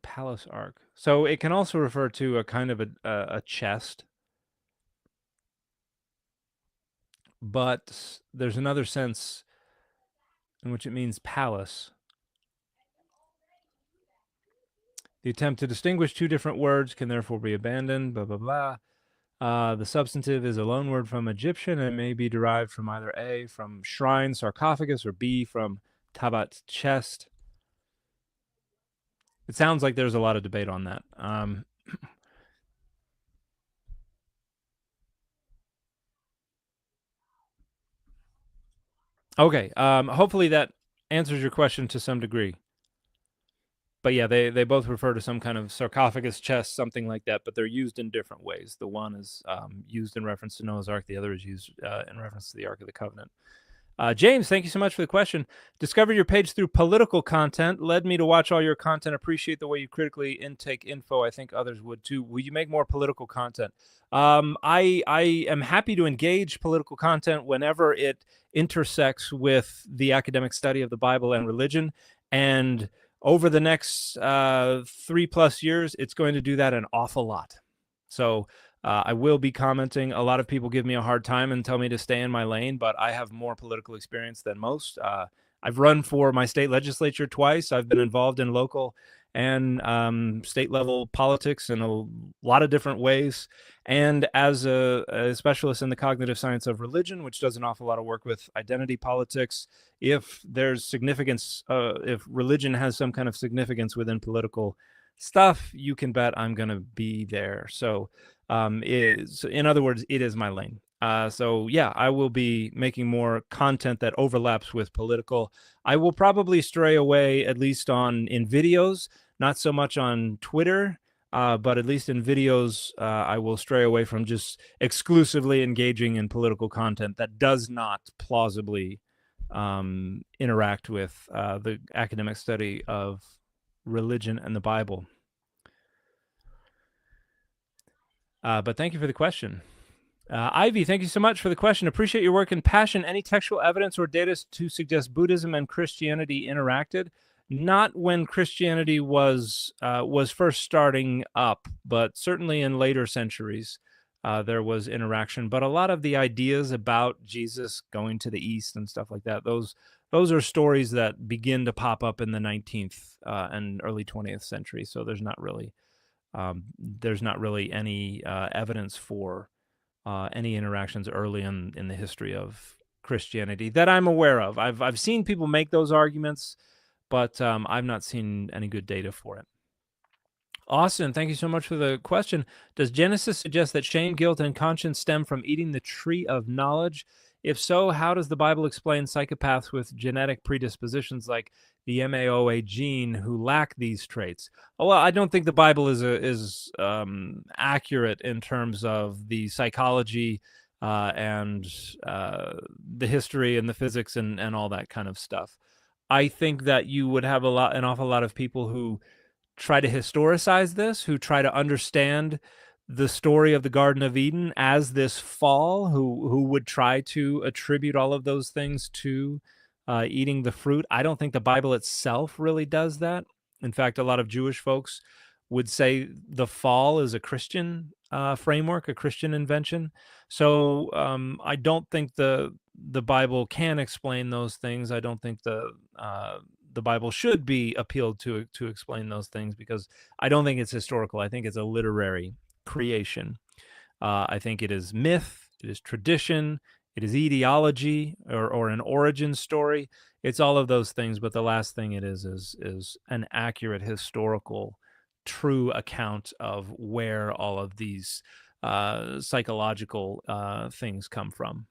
palace ark. So it can also refer to a kind of a chest, but there's another sense in which it means palace. The attempt to distinguish two different words can therefore be abandoned, blah, blah, blah. The substantive is a loanword from Egyptian and may be derived from either A, from shrine, sarcophagus, or B, from tabat, chest. It sounds like there's a lot of debate on that. Okay, hopefully that answers your question to some degree. But yeah, they both refer to some kind of sarcophagus, chest, something like that, but they're used in different ways. The one is used in reference to Noah's Ark. The other is used in reference to the Ark of the Covenant. James, thank you so much for the question. Discovered your page through political content. Led me to watch all your content. Appreciate the way you critically intake info. I think others would too. Will you make more political content? I am happy to engage political content whenever it intersects with the academic study of the Bible and religion. And over the next 3+ years, it's going to do that an awful lot. So I will be commenting. A lot of people give me a hard time and tell me to stay in my lane, but I have more political experience than most. I've run for my state legislature twice. I've been involved in local and state-level politics in a lot of different ways. And as a specialist in the cognitive science of religion, which does an awful lot of work with identity politics, if there's significance, if religion has some kind of significance within political stuff, you can bet I'm going to be there. So in other words, it is my lane. So yeah, I will be making more content that overlaps with political. I will probably stray away, at least in videos, not so much on Twitter, but at least in videos, I will stray away from just exclusively engaging in political content that does not plausibly interact with the academic study of religion and the Bible. But thank you for the question. Ivy, thank you so much for the question. Appreciate your work and passion. Any textual evidence or data to suggest Buddhism and Christianity interacted? Not when Christianity was first starting up, but certainly in later centuries, there was interaction. But a lot of the ideas about Jesus going to the East and stuff like that, those are stories that begin to pop up in the 19th and early 20th century. So there's not really any evidence for any interactions early in the history of Christianity that I'm aware of. I've seen people make those arguments, but I've not seen any good data for it. Austin, thank you so much for the question. Does Genesis suggest that shame, guilt, and conscience stem from eating the tree of knowledge? If so, how does the Bible explain psychopaths with genetic predispositions like the MAOA gene who lack these traits? Oh, well, I don't think the Bible is accurate in terms of the psychology and the history and the physics and all that kind of stuff. I think that you would have an awful lot of people who try to historicize this, who try to understand the story of the Garden of Eden as this fall, who would try to attribute all of those things to eating the fruit. I don't think the Bible itself really does that. In fact, a lot of Jewish folks would say the fall is a Christian framework, a Christian invention. So I don't think the Bible can explain those things. I don't think the Bible should be appealed to explain those things, because I don't think it's historical. I think it's a literary creation. I think it is myth, it is tradition, it is etiology, or an origin story. It's all of those things, but the last thing it is an accurate historical, true account of where all of these psychological things come from.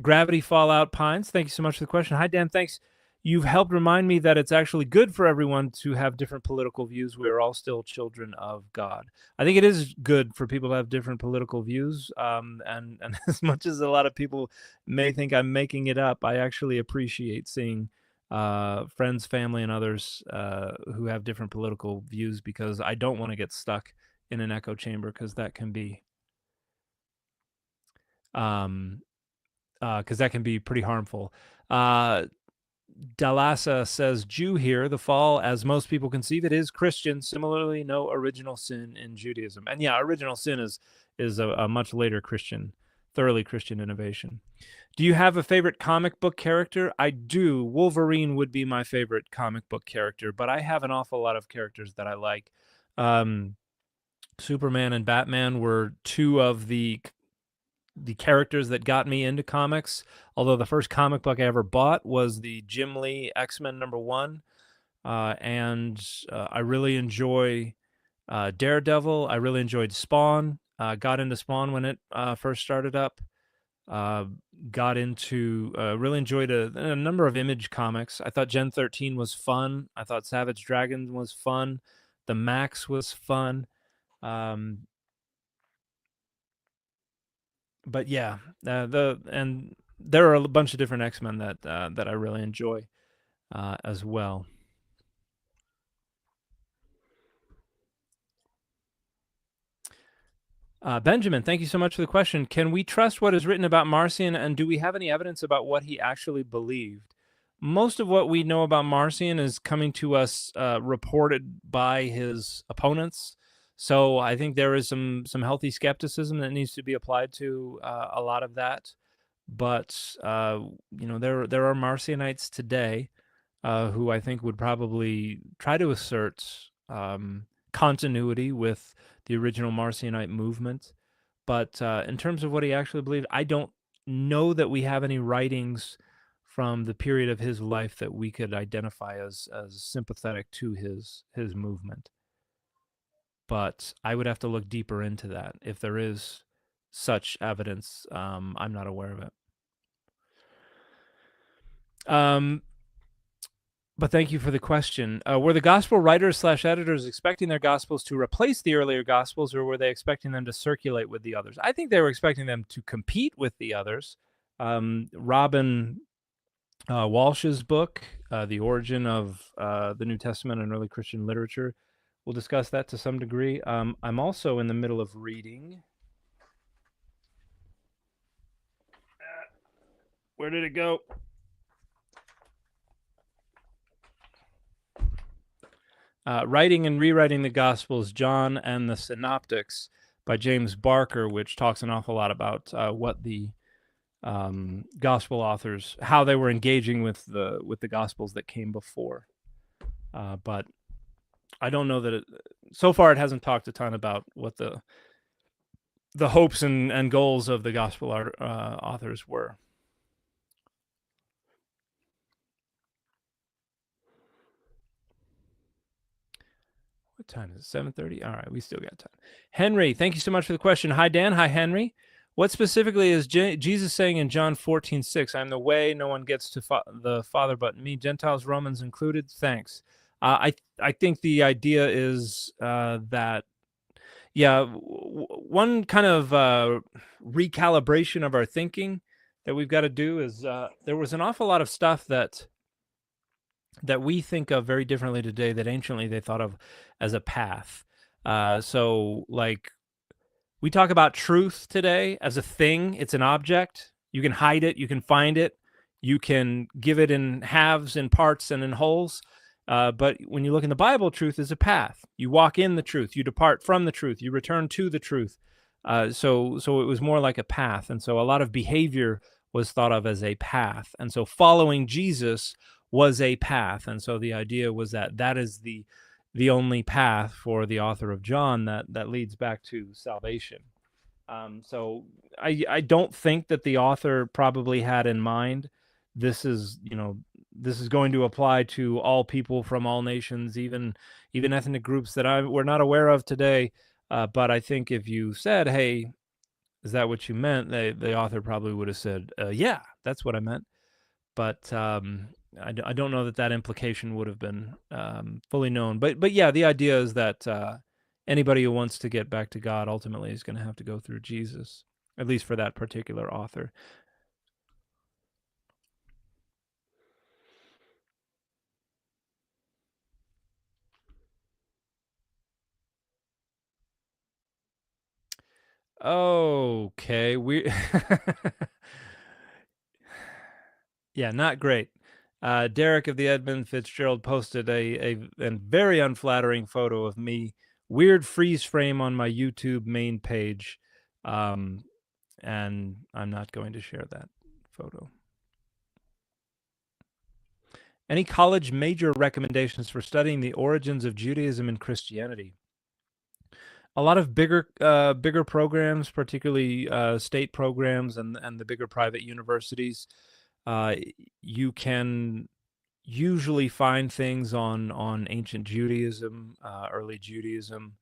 Gravity Fallout Pines, thank you so much for the question. Hi, Dan, thanks. You've helped remind me that it's actually good for everyone to have different political views. We are all still children of God. I think it is good for people to have different political views. And as much as a lot of people may think I'm making it up, I actually appreciate seeing friends, family, and others who have different political views, because I don't want to get stuck in an echo chamber, because that can be pretty harmful. Dalasa says, Jew here, the fall, as most people conceive it, is Christian. Similarly, no original sin in Judaism. And yeah, original sin is a much later thoroughly Christian innovation. Do you have a favorite comic book character? I do. Wolverine would be my favorite comic book character, but I have an awful lot of characters that I like. Superman and Batman were two of the characters that got me into comics, although the first comic book I ever bought was the Jim Lee X-Men #1. And I really enjoy Daredevil. I really enjoyed Spawn. Got into Spawn when it first started up. Really enjoyed a number of Image comics. I thought Gen 13 was fun. I thought Savage Dragon was fun. The Max was fun. But yeah, and there are a bunch of different X-Men that I really enjoy as well. Benjamin, thank you so much for the question. Can we trust what is written about Marcion, and do we have any evidence about what he actually believed? Most of what we know about Marcion is coming to us reported by his opponents. So I think there is some healthy skepticism that needs to be applied to a lot of that. But there are Marcionites today. who I think would probably try to assert continuity with the original Marcionite movement. But in terms of what he actually believed, I don't know that we have any writings from the period of his life that we could identify as sympathetic to his movement. But I would have to look deeper into that. If there is such evidence, I'm not aware of it. But thank you for the question. Were the gospel writers / editors expecting their gospels to replace the earlier gospels, or were they expecting them to circulate with the others? I think they were expecting them to compete with the others. Robin Walsh's book, The Origin of the New Testament and Early Christian Literature, we'll discuss that to some degree. I'm also in the middle of reading. Where did it go? Writing and Rewriting the Gospels, John and the Synoptics by James Barker, which talks an awful lot about what the gospel authors, how they were engaging with the gospels that came before. But I don't know that so far it hasn't talked a ton about what the hopes and goals of the gospel authors were. What time is it? 7:30? All right, we still got time. Henry, thank you so much for the question. Hi, Dan. Hi, Henry. What specifically is Jesus saying in John 14:6? I'm the way, no one gets to the Father but me, Gentiles, Romans included. Thanks. I think the idea is that, yeah, one kind of recalibration of our thinking that we've got to do is there was an awful lot of stuff that we think of very differently today that anciently they thought of as a path. So, like, we talk about truth today as a thing. It's an object. You can hide it. You can find it. You can give it in halves, in parts, and in wholes. But when you look in the Bible, truth is a path. You walk in the truth. You depart from the truth. You return to the truth. So it was more like a path. And so a lot of behavior was thought of as a path. And so following Jesus was a path. And so the idea was that is the only path for the author of John that leads back to salvation. So I don't think that the author probably had in mind this is going to apply to all people from all nations, even ethnic groups that we're not aware of today. But I think if you said, "Hey, is that what you meant?" the author probably would have said, "Yeah, that's what I meant." But I don't know that implication would have been fully known. But yeah, the idea is that anybody who wants to get back to God ultimately is going to have to go through Jesus, at least for that particular author. Okay, yeah, not great. Derek of the Edmund Fitzgerald posted a very unflattering photo of me, weird freeze frame on my YouTube main page, and I'm not going to share that photo. Any college major recommendations for studying the origins of Judaism and Christianity? A lot of bigger programs, particularly state programs and the bigger private universities. You can usually find things on ancient Judaism, early Judaism,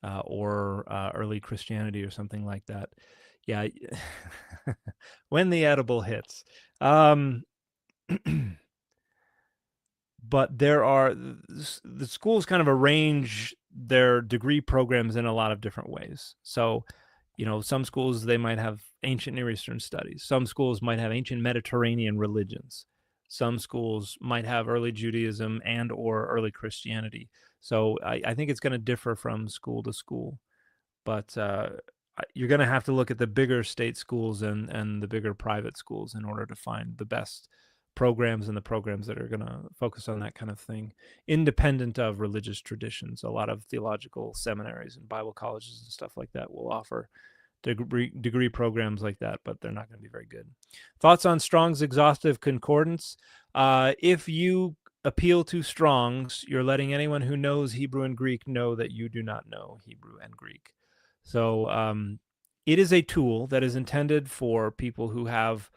or early Christianity or something like that. Yeah, when the edible hits. But there are the schools kind of arrange their degree programs in a lot of different ways. So, some schools, they might have ancient Near Eastern studies. Some schools might have ancient Mediterranean religions. Some schools might have early Judaism and or early Christianity. So I think it's going to differ from school to school. But you're going to have to look at the bigger state schools and the bigger private schools in order to find the best programs and the programs that are going to focus on that kind of thing, independent of religious traditions. A lot of theological seminaries and Bible colleges and stuff like that will offer degree programs like that, but they're not going to be very good. Thoughts on Strong's exhaustive concordance? If you appeal to Strong's, you're letting anyone who knows Hebrew and Greek know that you do not know Hebrew and Greek. So it is a tool that is intended for people who have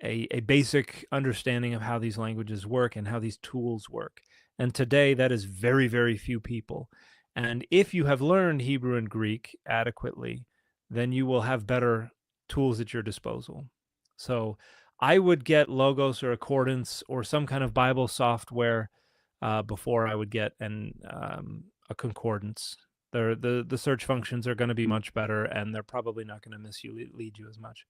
a basic understanding of how these languages work and how these tools work. And today, that is very, very few people. And if you have learned Hebrew and Greek adequately, then you will have better tools at your disposal. So I would get Logos or Accordance or some kind of Bible software before I would get a concordance. The search functions are going to be much better, and they're probably not going to mislead you as much.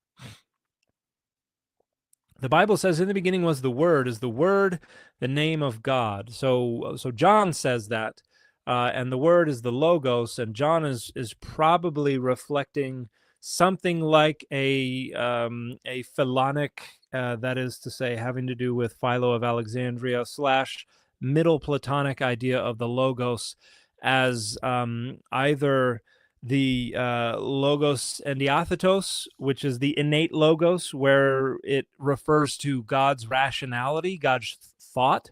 The Bible says, in the beginning was the Word. Is the Word the name of God? So John says that, and the Word is the Logos, and John is probably reflecting something like a Philonic, that is to say, having to do with Philo of Alexandria / Middle Platonic idea of the Logos as either the logos endiathetos, which is the innate logos, where it refers to God's rationality, God's thought.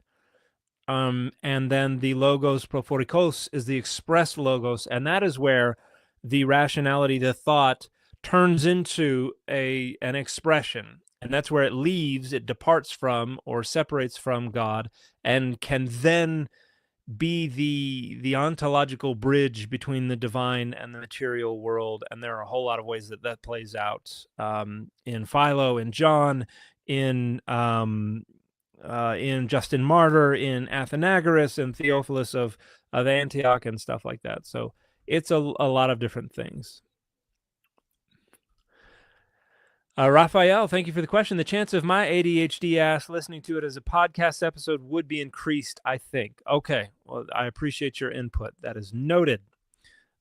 And then the logos prophorikos is the express logos, and that is where the rationality, the thought, turns into an expression. And that's where it leaves, it departs from or separates from God, and can then be the ontological bridge between the divine and the material world. And there are a whole lot of ways that plays out in Philo, in John, in Justin Martyr, in Athenagoras, and Theophilus of Antioch, and stuff like that. So it's a lot of different things. Raphael, thank you for the question. The chance of my ADHD ass listening to it as a podcast episode would be increased, I think. Okay, well, I appreciate your input. That is noted.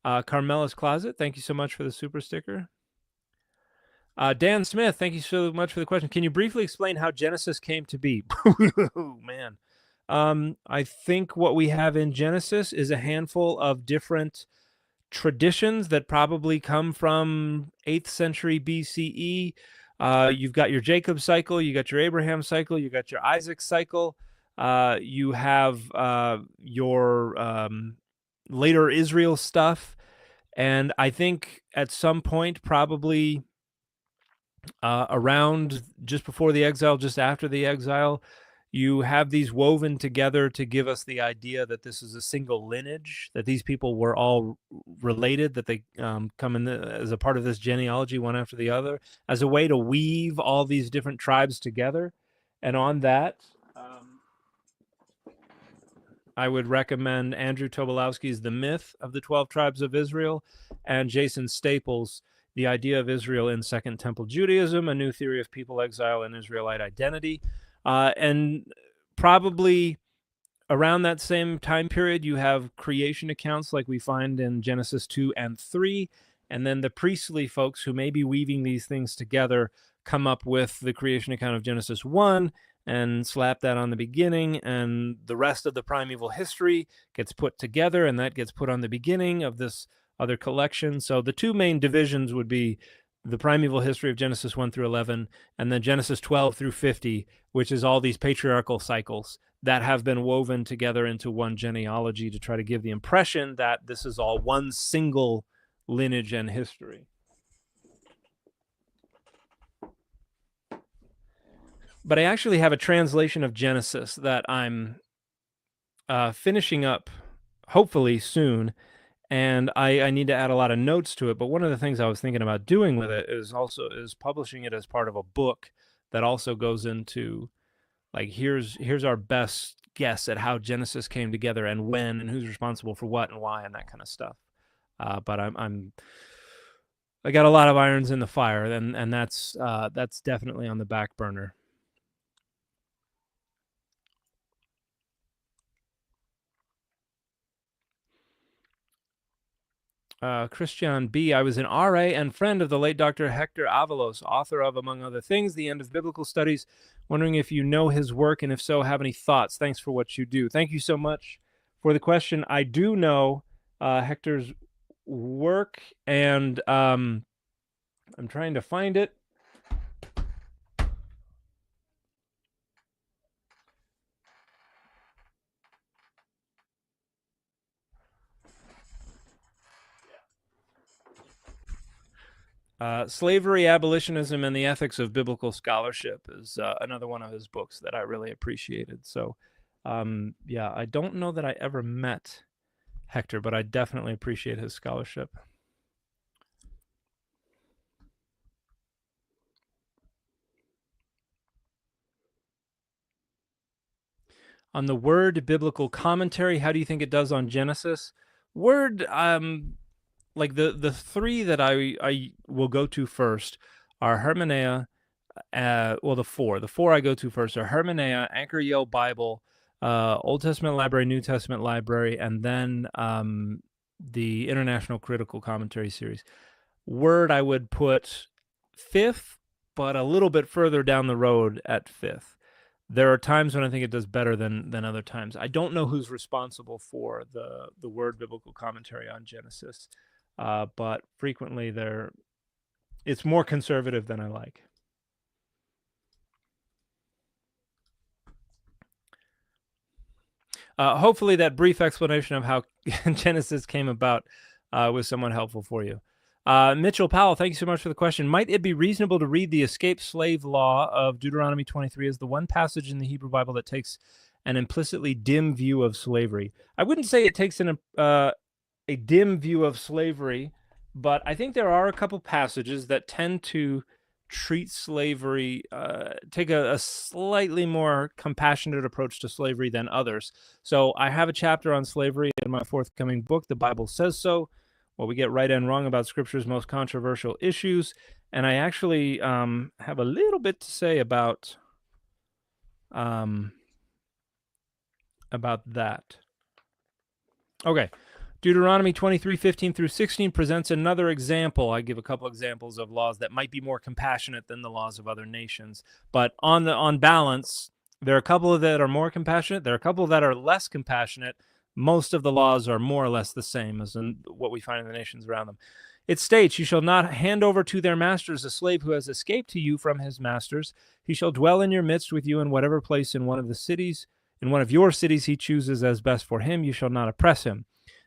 Carmela's Closet, thank you so much for the super sticker. Dan Smith, thank you so much for the question. Can you briefly explain how Genesis came to be? Oh, man. I think what we have in Genesis is a handful of different traditions that probably come from 8th century BCE. You've got your Jacob cycle, you got your Abraham cycle, you got your Isaac cycle, you have your later Israel stuff. And I think at some point, probably around just before the exile, just after the exile, you have these woven together to give us the idea that this is a single lineage, that these people were all related, that they come in as a part of this genealogy, one after the other, as a way to weave all these different tribes together. And on that, I would recommend Andrew Tobolowsky's The Myth of the 12 Tribes of Israel and Jason Staples' The Idea of Israel in Second Temple Judaism, A New Theory of People, Exile, and Israelite Identity. And probably around that same time period, you have creation accounts like we find in Genesis 2 and 3. And then the priestly folks who may be weaving these things together come up with the creation account of Genesis 1 and slap that on the beginning. And the rest of the primeval history gets put together, and that gets put on the beginning of this other collection. So the two main divisions would be the primeval history of Genesis 1 through 11, and then Genesis 12 through 50, which is all these patriarchal cycles that have been woven together into one genealogy to try to give the impression that this is all one single lineage and history. But I actually have a translation of Genesis that I'm finishing up, hopefully soon, and I need to add a lot of notes to it. But one of the things I was thinking about doing with it is publishing it as part of a book that also goes into, like, here's our best guess at how Genesis came together and when and who's responsible for what and why and that kind of stuff. But I got a lot of irons in the fire, and that's definitely on the back burner. Christian B. I was an RA and friend of the late Dr. Hector Avalos, author of, among other things, The End of Biblical Studies. Wondering if you know his work, and if so, have any thoughts. Thanks for what you do. Thank you so much for the question. I do know Hector's work, and I'm trying to find it. Slavery, Abolitionism, and the Ethics of Biblical Scholarship is another one of his books that I really appreciated. So, yeah, I don't know that I ever met Hector, but I definitely appreciate his scholarship. On the Word Biblical Commentary, how do you think it does on Genesis? Word, like the three that I will go to first are Hermeneia. Well, the four I go to first are Hermeneia, Anchor Yale Bible, Old Testament Library, New Testament Library, and then the International Critical Commentary Series. Word I would put fifth, but a little bit further down the road at fifth. There are times when I think it does better than other times. I don't know who's responsible for the Word Biblical Commentary on Genesis, but frequently it's more conservative than I like. Hopefully that brief explanation of how Genesis came about was somewhat helpful for you. Mitchell Powell, thank you so much for the question. Might it be reasonable to read the escaped slave law of Deuteronomy 23 as the one passage in the Hebrew Bible that takes an implicitly dim view of slavery? I wouldn't say it takes a dim view of slavery, but I think there are a couple passages that tend to treat slavery, take a slightly more compassionate approach to slavery than others. So I have a chapter on slavery in my forthcoming book, The Bible Says So, where we get right and wrong about Scripture's most controversial issues. And I actually have a little bit to say about that. Okay. Deuteronomy 23:15 through 16 presents another example. I give a couple examples of laws that might be more compassionate than the laws of other nations. But on balance, there are a couple that are more compassionate. There are a couple that are less compassionate. Most of the laws are more or less the same as in what we find in the nations around them. It states, "You shall not hand over to their masters a slave who has escaped to you from his masters. He shall dwell in your midst with you in whatever place in one of your cities he chooses as best for him. You shall not oppress him."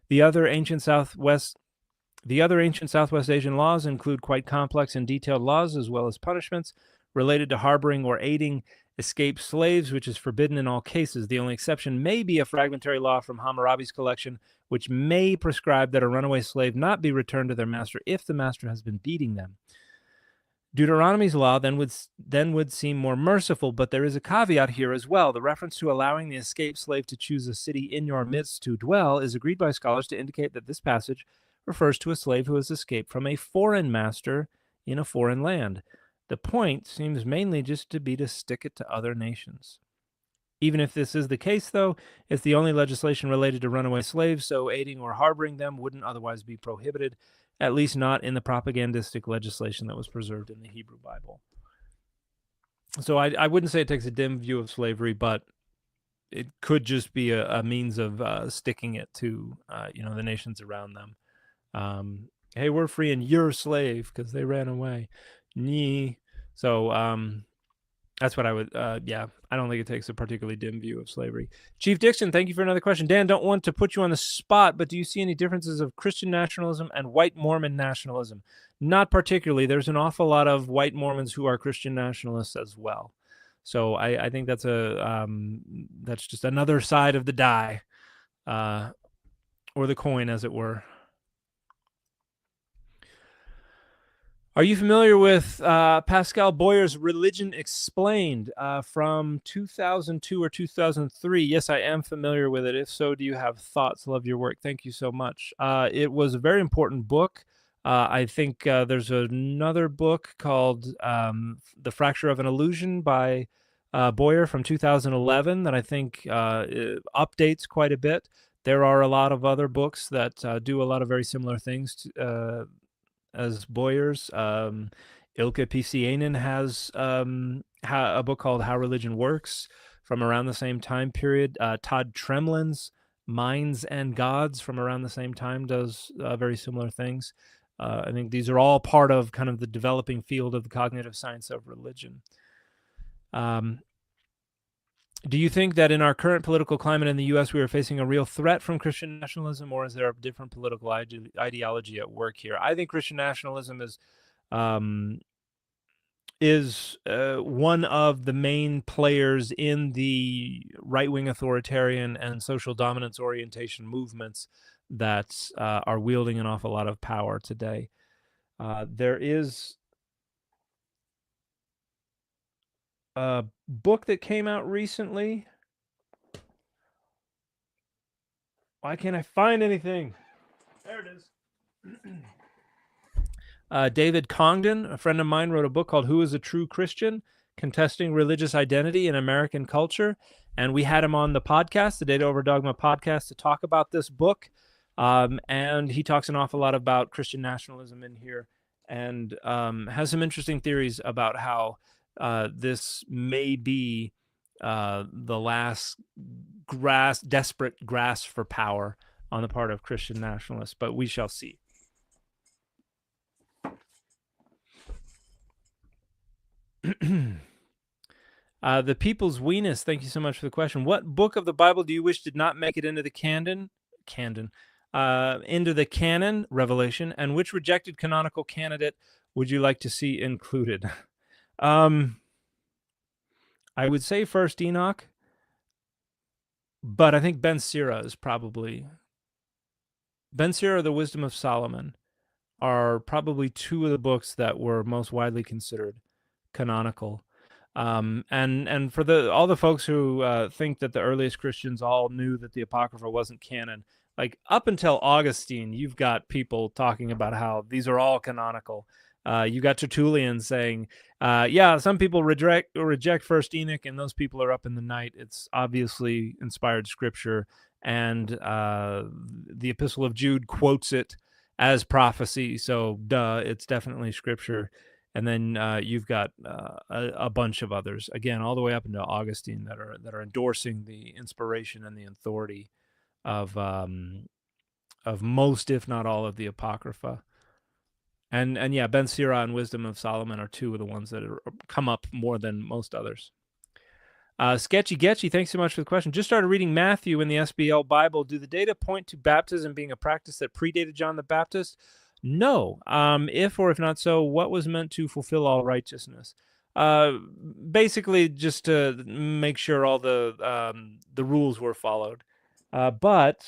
The other ancient Southwest Asian laws include quite complex and detailed laws as well as punishments related to harboring or aiding escaped slaves, which is forbidden in all cases. The only exception may be a fragmentary law from Hammurabi's collection, which may prescribe that a runaway slave not be returned to their master if the master has been beating them. Deuteronomy's law then would seem more merciful, but there is a caveat here as well. The reference to allowing the escaped slave to choose a city in your midst to dwell is agreed by scholars to indicate that this passage refers to a slave who has escaped from a foreign master in a foreign land. The point seems mainly just to be to stick it to other nations. Even if this is the case, though, it's the only legislation related to runaway slaves, so aiding or harboring them wouldn't otherwise be prohibited, at least not in the propagandistic legislation that was preserved in the Hebrew Bible. So I wouldn't say it takes a dim view of slavery, but it could just be a means of sticking it to the nations around them. Hey, we're freeing your slave because they ran away. So that's what I would, I don't think it takes a particularly dim view of slavery. Chief Dixon, thank you for another question. Dan, don't want to put you on the spot, but do you see any differences of Christian nationalism and white Mormon nationalism? Not particularly. There's an awful lot of white Mormons who are Christian nationalists as well. So I think that's just another side of the die, or the coin, as it were. Are you familiar with Pascal Boyer's Religion Explained from 2002 or 2003? Yes, I am familiar with it. If so, do you have thoughts? Love your work. Thank you so much. It was a very important book. I think there's another book called The Fracture of an Illusion by Boyer from 2011 that I think updates quite a bit. There are a lot of other books that do a lot of very similar things as Boyer's. Ilke Pisianen has a book called How Religion Works from around the same time period. Todd Tremlin's Minds and Gods from around the same time does very similar things. I think these are all part of kind of the developing field of the cognitive science of religion. Do you think that in our current political climate in the U.S., we are facing a real threat from Christian nationalism, or is there a different political ideology at work here? I think Christian nationalism is is one of the main players in the right-wing authoritarian and social dominance orientation movements that are wielding an awful lot of power today. There is a book that came out recently. Why can't I find anything? There it is. David Congdon, a friend of mine, wrote a book called Who is a True Christian? Contesting Religious Identity in American Culture. And we had him on the podcast, the Data Over Dogma podcast, to talk about this book. And he talks an awful lot about Christian nationalism in here, and has some interesting theories about how this may be the last desperate grasp for power on the part of Christian nationalists, but we shall see. The People's Weenus, thank you so much for the question. What book of the Bible do you wish did not make it into the canon? Into the canon, Revelation, and which rejected canonical candidate would you like to see included? I would say first Enoch, but I think Ben Sira is probably... Ben Sira or the Wisdom of Solomon are probably two of the books that were most widely considered canonical. And for all the folks who think that the earliest Christians all knew that the Apocrypha wasn't canon, like up until Augustine, you've got people talking about how these are all canonical. You got Tertullian saying, yeah, some people reject First Enoch, and those people are up in the night. It's obviously inspired scripture, and the Epistle of Jude quotes it as prophecy, so duh, it's definitely scripture. And then you've got a bunch of others, again, all the way up into Augustine, that are endorsing the inspiration and the authority of most, if not all, of the Apocrypha. And yeah, Ben Sira and Wisdom of Solomon are two of the ones that come up more than most others. Sketchy Getchy, thanks so much for the question. Just started reading Matthew in the SBL Bible. Do the data point to baptism being a practice that predated John the Baptist? No. If or if not so, what was meant to fulfill all righteousness? Basically, just to make sure all the rules were followed. But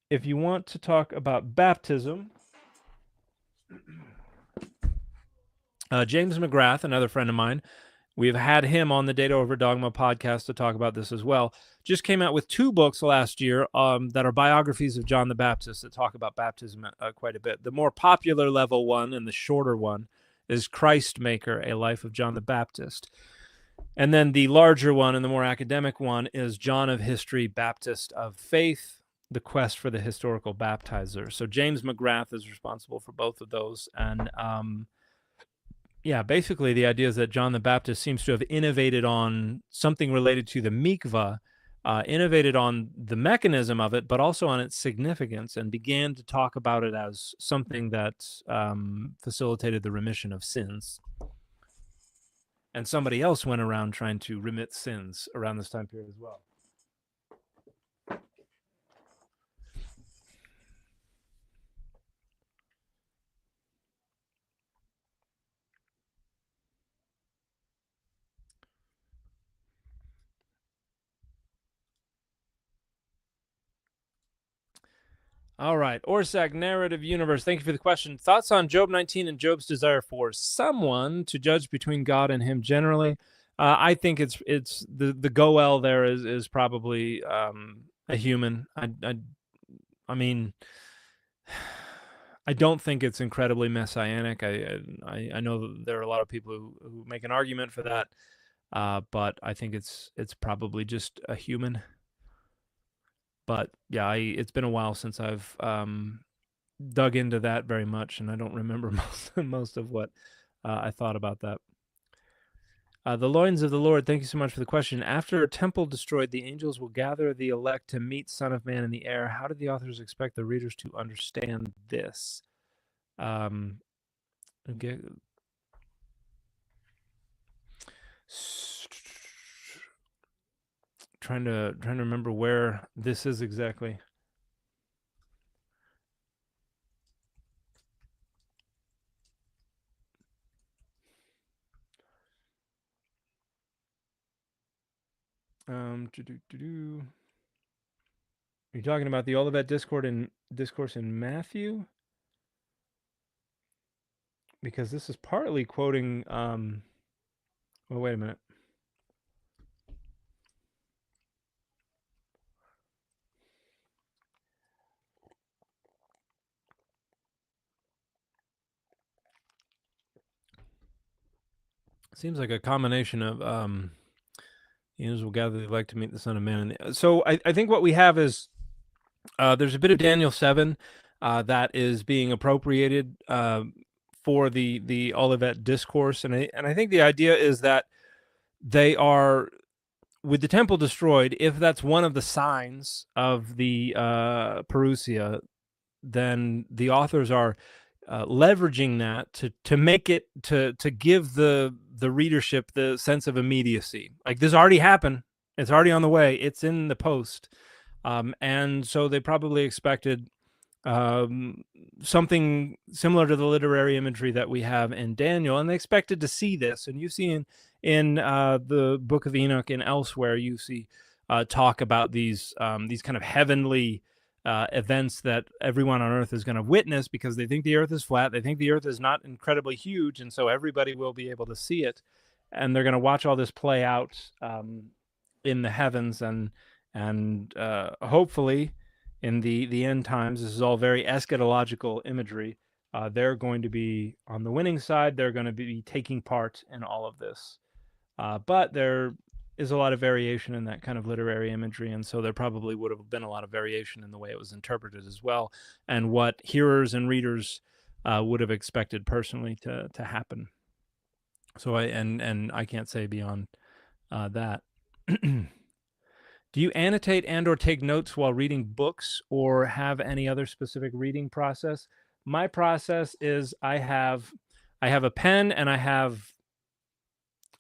if you want to talk about baptism, James McGrath, another friend of mine, we've had him on the Data Over Dogma podcast to talk about this as well. Just came out with two books last year that are biographies of John the Baptist that talk about baptism quite a bit. The more popular level one and the shorter one is Christ Maker, A Life of John the Baptist. And then the larger one and the more academic one is John of History, Baptist of Faith, The Quest for the Historical Baptizer. So James McGrath is responsible for both of those. And yeah, basically the idea is that John the Baptist seems to have innovated on something related to the mikvah, innovated on the mechanism of it, but also on its significance, and began to talk about it as something that facilitated the remission of sins. And somebody else went around trying to remit sins around this time period as well. All right. Orsak, Narrative Universe, thank you for the question. Thoughts on Job 19 and Job's desire for someone to judge between God and him generally? I think it's the Goel there is probably a human. I mean, I don't think it's incredibly messianic. I know that there are a lot of people who make an argument for that, but I think it's probably just a human. But yeah, it's been a while since I've dug into that very much, and I don't remember most of what I thought about that. The loins of the Lord, thank you so much for the question. After a temple destroyed, the angels will gather the elect to meet Son of Man in the air. How did the authors expect the readers to understand this? Okay. Trying to remember where this is exactly. Are you talking about the Olivet discourse in Matthew? Because this is partly quoting. Well, wait a minute. Seems like a combination of angels will gather, they like to meet the Son of Man. So I think what we have is there's a bit of Daniel 7 that is being appropriated for the Olivet discourse, and I think the idea is that they are, with the temple destroyed, if that's one of the signs of the parousia, then the authors are leveraging that to make it to give the readership the sense of immediacy. Like, this already happened, it's already on the way, it's in the post, and so they probably expected something similar to the literary imagery that we have in Daniel, and they expected to see this. And you see in the Book of Enoch and elsewhere, you see talk about these kind of heavenly events that everyone on Earth is going to witness, because they think the Earth is flat, they think the Earth is not incredibly huge, and so everybody will be able to see it, and they're going to watch all this play out in the heavens, and hopefully in the end times, this is all very eschatological imagery, they're going to be on the winning side, they're going to be taking part in all of this. But there is a lot of variation in that kind of literary imagery, and so there probably would have been a lot of variation in the way it was interpreted as well, and what hearers and readers would have expected personally to happen. So I can't say beyond that. Do you annotate and or take notes while reading books, or have any other specific reading process? My process is I have a pen, and I have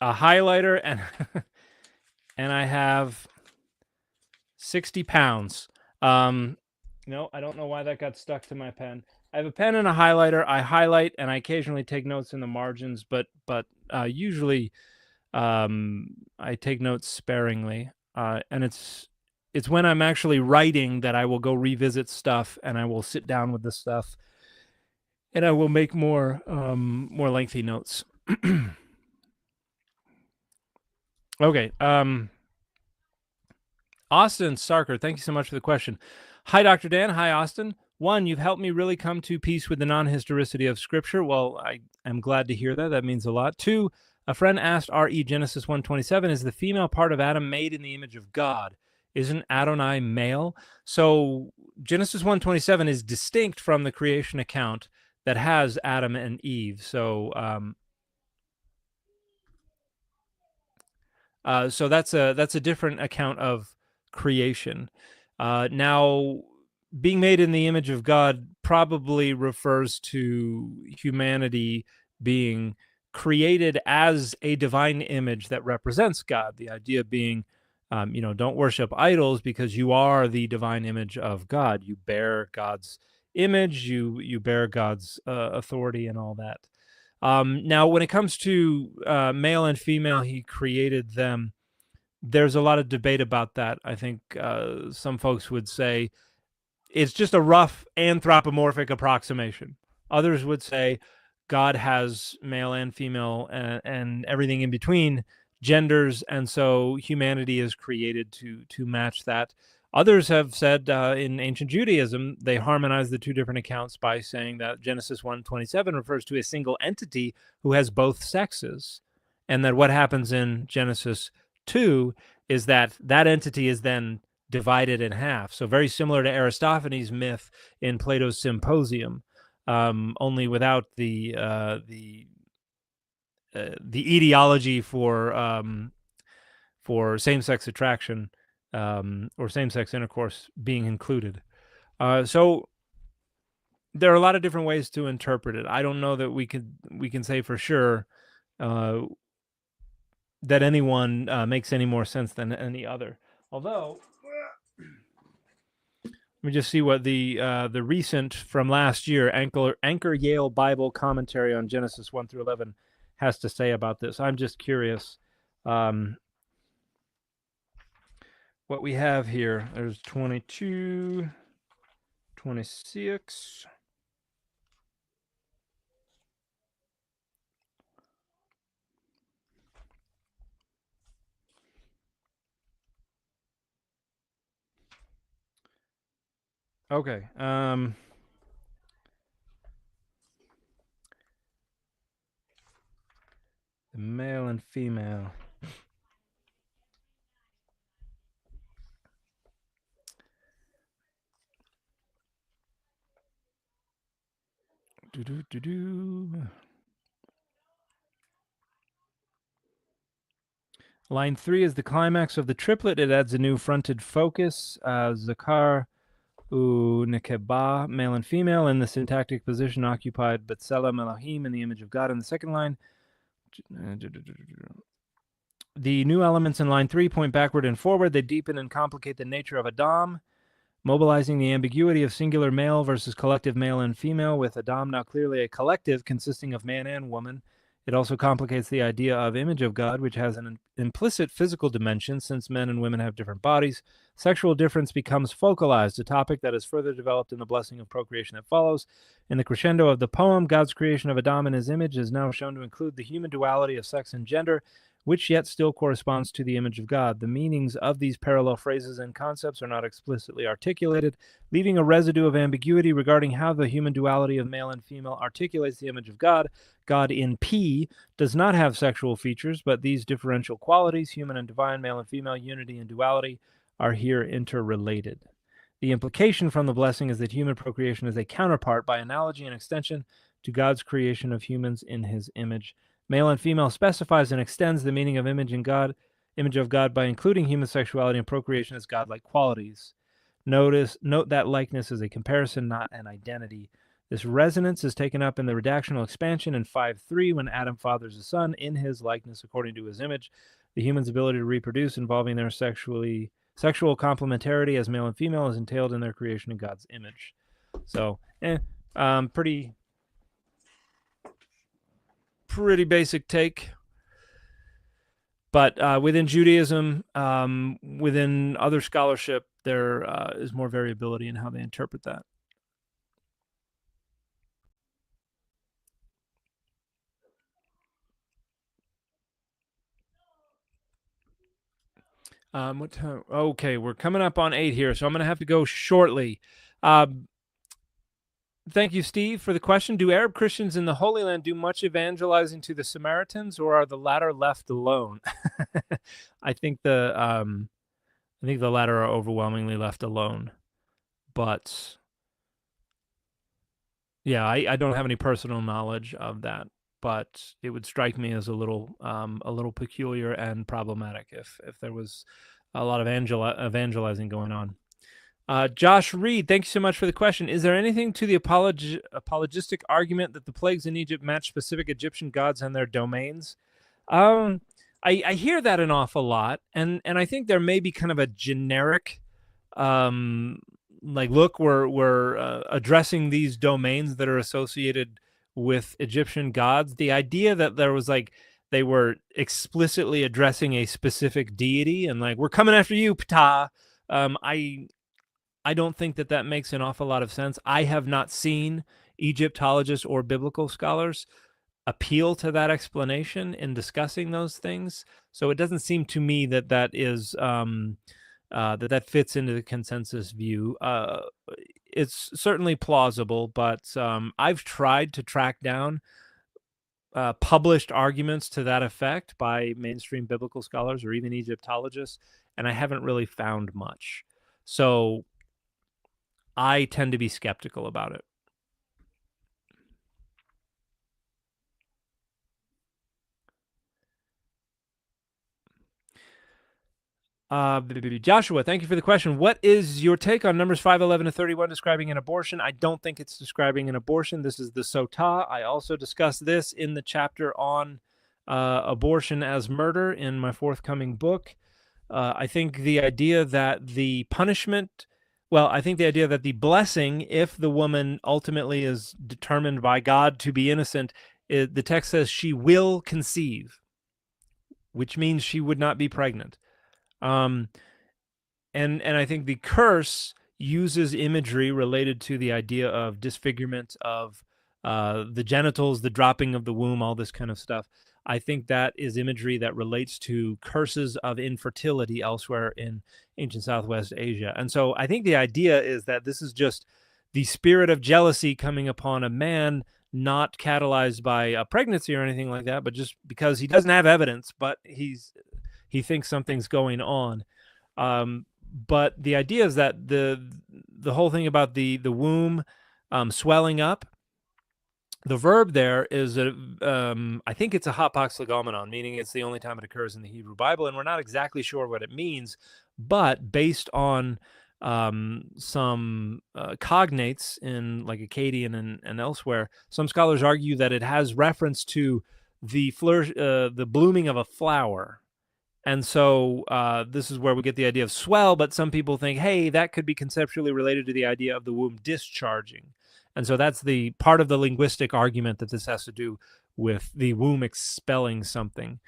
a highlighter, and and I have 60 pounds. No, I don't know why that got stuck to my pen. I have a pen and a highlighter. I highlight, and I occasionally take notes in the margins, but usually I take notes sparingly. And it's when I'm actually writing that I will go revisit stuff, and I will sit down with the stuff, and I will make more lengthy notes. Okay. Austin Sarker, thank you so much for the question. Hi, Dr. Dan. Hi, Austin. 1, you've helped me really come to peace with the non-historicity of Scripture. Well, I am glad to hear that. That means a lot. 2, a friend asked R.E. Genesis 1:27, is the female part of Adam made in the image of God? Isn't Adonai male? So Genesis 1:27 is distinct from the creation account that has Adam and Eve. So so that's a different account of creation. Now, being made in the image of God probably refers to humanity being created as a divine image that represents God. The idea being, don't worship idols, because you are the divine image of God. You bear God's image, you bear God's authority and all that. Now, when it comes to male and female, he created them. There's a lot of debate about that. I think some folks would say it's just a rough anthropomorphic approximation. Others would say God has male and female and everything in between genders, and so humanity is created to match that. Others have said in ancient Judaism, they harmonize the two different accounts by saying that Genesis 1:27 refers to a single entity who has both sexes, and that what happens in Genesis 2 is that entity is then divided in half. So very similar to Aristophanes' myth in Plato's Symposium, only without the etiology for same-sex attraction or same-sex intercourse being included. So there are a lot of different ways to interpret it. I don't know that we can say for sure that anyone makes any more sense than any other. Although, let me just see what the recent from last year Anchor Yale Bible commentary on Genesis 1 through 11 has to say about this. I'm just curious. what we have here. There's 22, 26. Okay. The male and female. Line 3 is the climax of the triplet. It adds a new fronted focus. Zakar Nekeba, male and female, in the syntactic position occupied B'Tselem Elohim in the image of God in the second line. The new elements in line 3 point backward and forward. They deepen and complicate the nature of Adam, mobilizing the ambiguity of singular male versus collective male and female, with Adam now clearly a collective consisting of man and woman. It also complicates the idea of image of God, which has an implicit physical dimension, since men and women have different bodies. Sexual difference becomes focalized, a topic that is further developed in the blessing of procreation that follows. In the crescendo of the poem, God's creation of Adam in his image is now shown to include the human duality of sex and gender, which yet still corresponds to the image of God. The meanings of these parallel phrases and concepts are not explicitly articulated, leaving a residue of ambiguity regarding how the human duality of male and female articulates the image of God. God in P does not have sexual features, but these differential qualities, human and divine, male and female, unity and duality, are here interrelated. The implication from the blessing is that human procreation is a counterpart, by analogy and extension, to God's creation of humans in his image. Male and female specifies and extends the meaning of image of God by including human sexuality and procreation as godlike qualities. Note that likeness is a comparison, not an identity. This resonance is taken up in the redactional expansion in 5.3 when Adam fathers a son in his likeness according to his image. The human's ability to reproduce involving their sexual complementarity as male and female is entailed in their creation in God's image. So, pretty basic take. But within Judaism, within other scholarship, there is more variability in how they interpret that. What time? Okay, we're coming up on 8 here, so I'm going to have to go shortly. Thank you, Steve, for the question. Do Arab Christians in the Holy Land do much evangelizing to the Samaritans, or are the latter left alone? I think the latter are overwhelmingly left alone. But yeah, I don't have any personal knowledge of that, but it would strike me as a little peculiar and problematic if there was a lot of evangelizing going on. Josh Reed, thank you so much for the question. Is there anything to the apologistic argument that the plagues in Egypt match specific Egyptian gods and their domains? I hear that an awful lot, and I think there may be kind of a generic, look, we're addressing these domains that are associated with Egyptian gods. The idea that there was they were explicitly addressing a specific deity and we're coming after you, Ptah. I don't think that makes an awful lot of sense. I have not seen Egyptologists or biblical scholars appeal to that explanation in discussing those things. So it doesn't seem to me that is that fits into the consensus view. It's certainly plausible, but I've tried to track down published arguments to that effect by mainstream biblical scholars or even Egyptologists, and I haven't really found much. So I tend to be skeptical about it. Joshua, thank you for the question. What is your take on Numbers 5:11 to 31 describing an abortion? I don't think it's describing an abortion. This is the Sotah. I also discussed this in the chapter on abortion as murder in my forthcoming book. I think the idea that the punishment, I think the idea that the blessing, if the woman ultimately is determined by God to be innocent, the text says she will conceive, which means she would not be pregnant. And I think the curse uses imagery related to the idea of disfigurement of the genitals, the dropping of the womb, all this kind of stuff. I think that is imagery that relates to curses of infertility elsewhere in ancient Southwest Asia. And so I think the idea is that this is just the spirit of jealousy coming upon a man, not catalyzed by a pregnancy or anything like that, but just because he doesn't have evidence, but he thinks something's going on. But the idea is that the whole thing about the womb swelling up, the verb there is I think it's a hapax legomenon, meaning it's the only time it occurs in the Hebrew Bible, and we're not exactly sure what it means, but based on some cognates in like Akkadian and elsewhere, some scholars argue that it has reference to the blooming of a flower. And so this is where we get the idea of swell, but some people think, hey, that could be conceptually related to the idea of the womb discharging. And so that's the part of the linguistic argument that this has to do with the womb expelling something.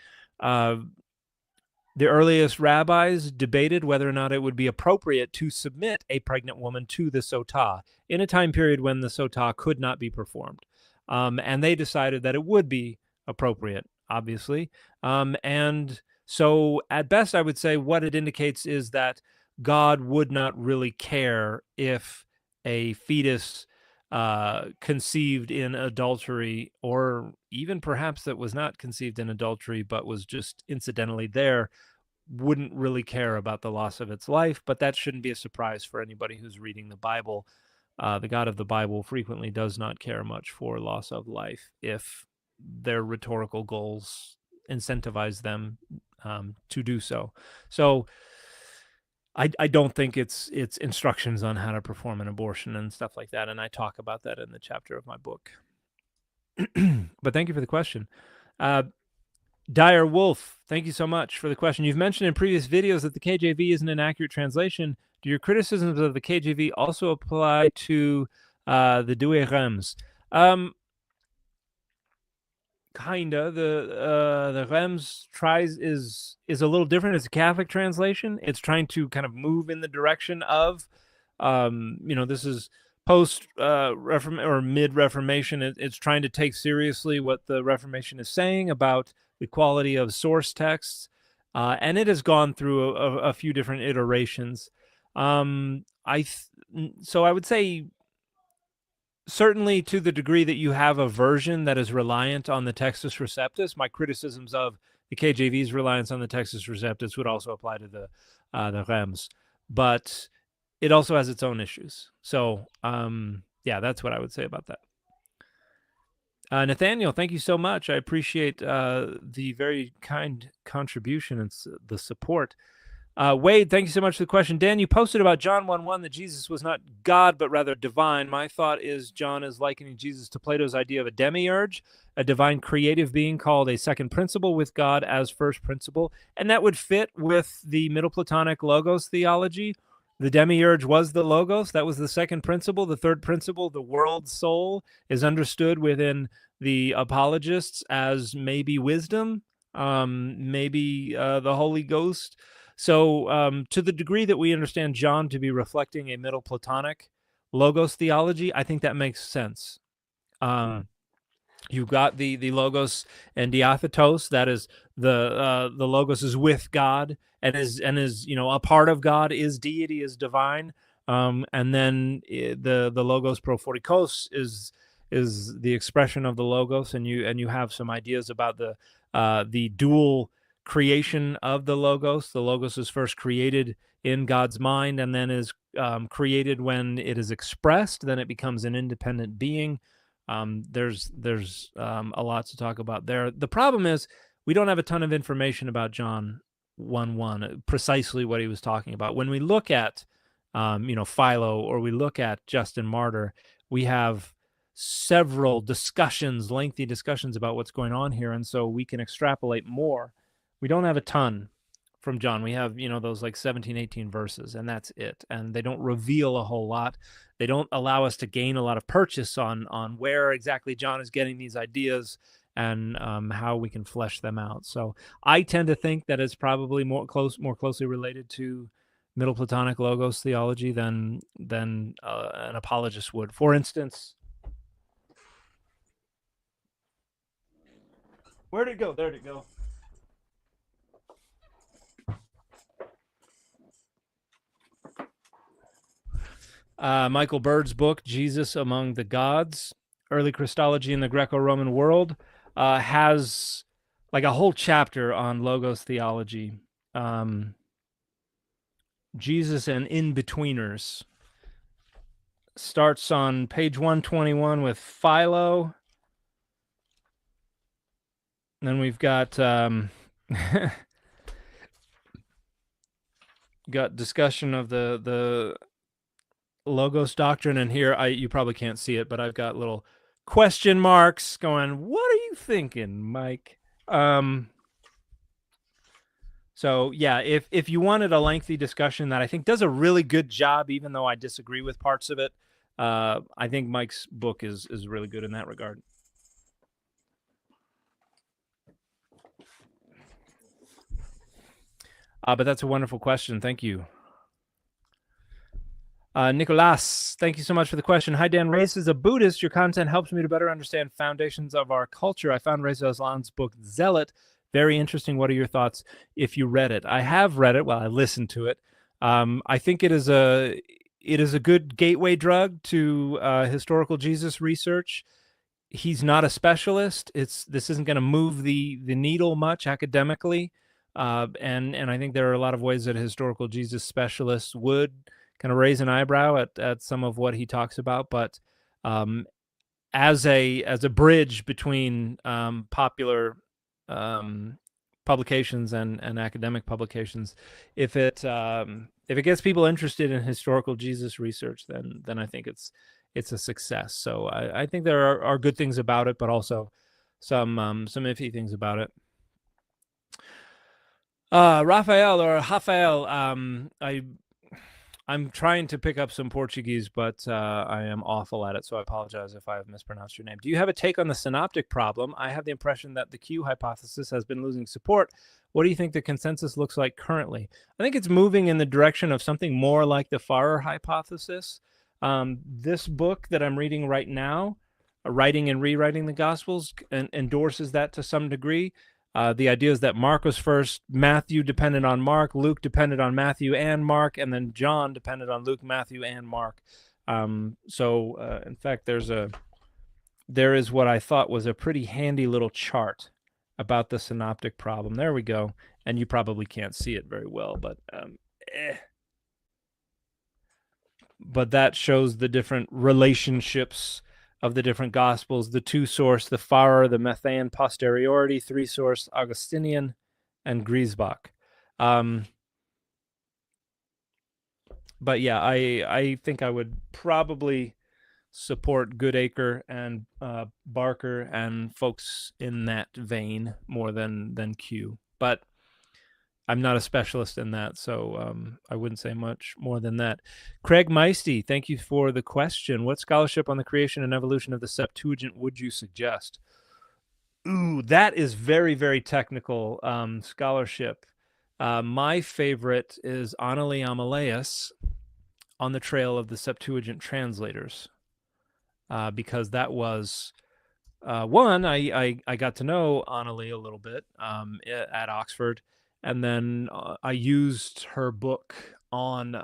The earliest rabbis debated whether or not it would be appropriate to submit a pregnant woman to the sotah in a time period when the sotah could not be performed. And they decided that it would be appropriate, obviously. And so at best, I would say what it indicates is that God would not really care if a fetus conceived in adultery, or even perhaps that was not conceived in adultery but was just incidentally there, wouldn't really care about the loss of its life. But that shouldn't be a surprise for anybody who's reading the Bible. The God of the Bible frequently does not care much for loss of life if their rhetorical goals incentivize them to do so. So I don't think it's instructions on how to perform an abortion and stuff like that, and I talk about that in the chapter of my book. But thank you for the question. Dire Wolf, thank you so much for the question. You've mentioned in previous videos that the KJV isn't an accurate translation. Do your criticisms of the KJV also apply to the Douay Rheims? Kinda. The Rheims is a little different. It's a Catholic translation. It's trying to kind of move in the direction of, this is post or mid Reformation. It's trying to take seriously what the Reformation is saying about the quality of source texts, and it has gone through a few different iterations. So I would say, certainly to the degree that you have a version that is reliant on the Textus Receptus, my criticisms of the KJV's reliance on the Textus Receptus would also apply to the Rheims. But it also has its own issues. So, yeah, that's what I would say about that. Nathaniel, thank you so much. I appreciate the very kind contribution and the support. Wade, thank you so much for the question. Dan, you posted about John 1:1 that Jesus was not God, but rather divine. My thought is John is likening Jesus to Plato's idea of a demiurge, a divine creative being called a second principle with God as first principle. And that would fit with the Middle Platonic Logos theology. The demiurge was the Logos. That was the second principle. The third principle, the world soul, is understood within the apologists as maybe wisdom, maybe the Holy Ghost. So to the degree that we understand John to be reflecting a Middle Platonic Logos theology, I think that makes sense. You've got the Logos and Diathetos. That is the Logos is with God and is a part of God, is deity, is divine. And then the Logos prophorikos is the expression of the Logos, and you have some ideas about the dual creation of the Logos. The Logos is first created in God's mind and then is created when it is expressed. Then it becomes an independent being. There's a lot to talk about there. The problem is we don't have a ton of information about John 1:1, precisely what he was talking about. When we look at Philo, or we look at Justin Martyr, we have several lengthy discussions about what's going on here, and so we can extrapolate more. We don't have a ton from John. We have, those like 17, 18 verses, and that's it. And they don't reveal a whole lot. They don't allow us to gain a lot of purchase on where exactly John is getting these ideas and how we can flesh them out. So I tend to think that it's probably more closely related to Middle Platonic Logos theology than an apologist would. For instance, where'd it go? There'd it go. Michael Bird's book, Jesus Among the Gods, Early Christology in the Greco-Roman World, has like a whole chapter on Logos theology. Jesus and In-Betweeners. Starts on page 121 with Philo. And then we've got got discussion of the Logos doctrine, and here you probably can't see it, but I've got little question marks going, what are you thinking, Mike? So yeah, if you wanted a lengthy discussion that I think does a really good job, even though I disagree with parts of it, I think Mike's book is really good in that regard. But that's a wonderful question. Thank you. Nicolas, thank you so much for the question. Hi, Dan. Race is a Buddhist. Your content helps me to better understand foundations of our culture. I found Reza Aslan's book, Zealot, very interesting. What are your thoughts if you read it? I have read it. Well, I listened to it. I think it is a good gateway drug to historical Jesus research. He's not a specialist. This isn't going to move the needle much academically. And I think there are a lot of ways that historical Jesus specialists would kind of raise an eyebrow at some of what he talks about, but as a bridge between popular publications and academic publications, if it gets people interested in historical Jesus research, then I think it's a success. So I think there are good things about it, but also some iffy things about it. Rafael, I'm trying to pick up some Portuguese, but I am awful at it, so I apologize if I have mispronounced your name. Do you have a take on the synoptic problem? I have the impression that the Q hypothesis has been losing support. What do you think the consensus looks like currently? I think it's moving in the direction of something more like the Farrer hypothesis. This book that I'm reading right now, Writing and Rewriting the Gospels, endorses that to some degree. The idea is that Mark was first, Matthew depended on Mark, Luke depended on Matthew and Mark, and then John depended on Luke, Matthew, and Mark. In fact, there is what I thought was a pretty handy little chart about the synoptic problem. There we go. And you probably can't see it very well, but that shows the different relationships of the different Gospels, the two source, the Farrer, the Matthean posteriority, three source, Augustinian, and Griesbach. But yeah, I think I would probably support Goodacre and Barker and folks in that vein more than Q. But I'm not a specialist in that, so I wouldn't say much more than that. Craig Meisty, thank you for the question. What scholarship on the creation and evolution of the Septuagint would you suggest? Ooh, that is very, very technical scholarship. My favorite is Anneli Amalaius, On the Trail of the Septuagint Translators, because that was... one, I got to know Anneli a little bit at Oxford, and then I used her book in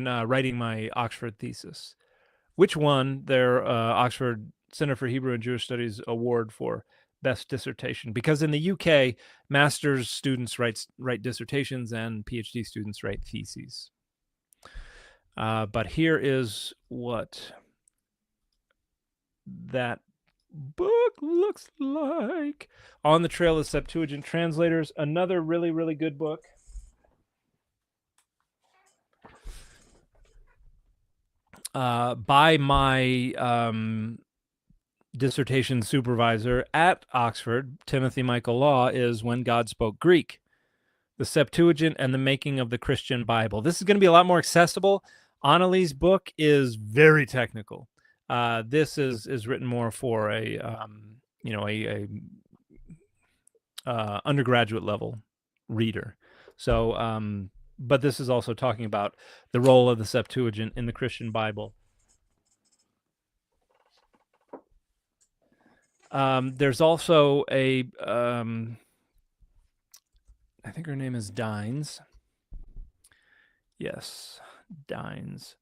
writing my Oxford thesis, which won their Oxford Center for Hebrew and Jewish Studies award for best dissertation, because in the UK, master's students write dissertations and PhD students write theses. But here is what that book looks like. On the Trail of Septuagint Translators, another really, really good book. By my dissertation supervisor at Oxford, Timothy Michael Law, is When God Spoke Greek, the Septuagint and the Making of the Christian Bible. This is going to be a lot more accessible. Anneli's book is very technical. This is written more for a undergraduate level reader. So, but this is also talking about the role of the Septuagint in the Christian Bible. There's also a, I think her name is Dines. Yes, Dines.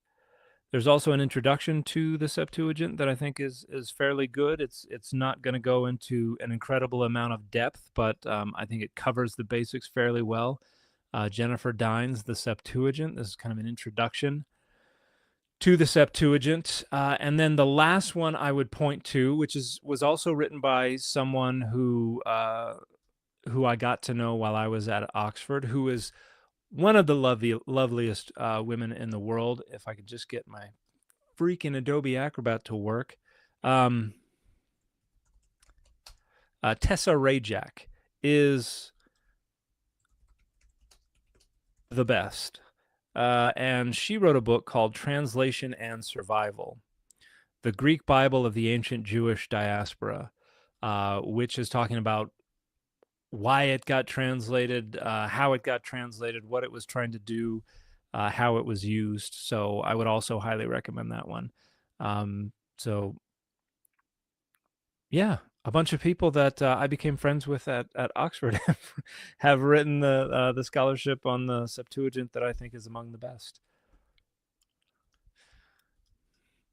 There's also an introduction to the Septuagint that I think is fairly good. It's not going to go into an incredible amount of depth, but I think it covers the basics fairly well. Jennifer Dines, the Septuagint. This is kind of an introduction to the Septuagint. And then the last one I would point to, which was also written by someone who I got to know while I was at Oxford, who is one of the loveliest women in the world. If I could just get my freaking Adobe Acrobat to work. Tessa Rajak is the best. And she wrote a book called Translation and Survival, the Greek Bible of the Ancient Jewish Diaspora, which is talking about why it got translated, how it got translated, what it was trying to do, how it was used. So I would also highly recommend that one. So yeah, a bunch of people that I became friends with at Oxford have written the scholarship on the Septuagint that I think is among the best.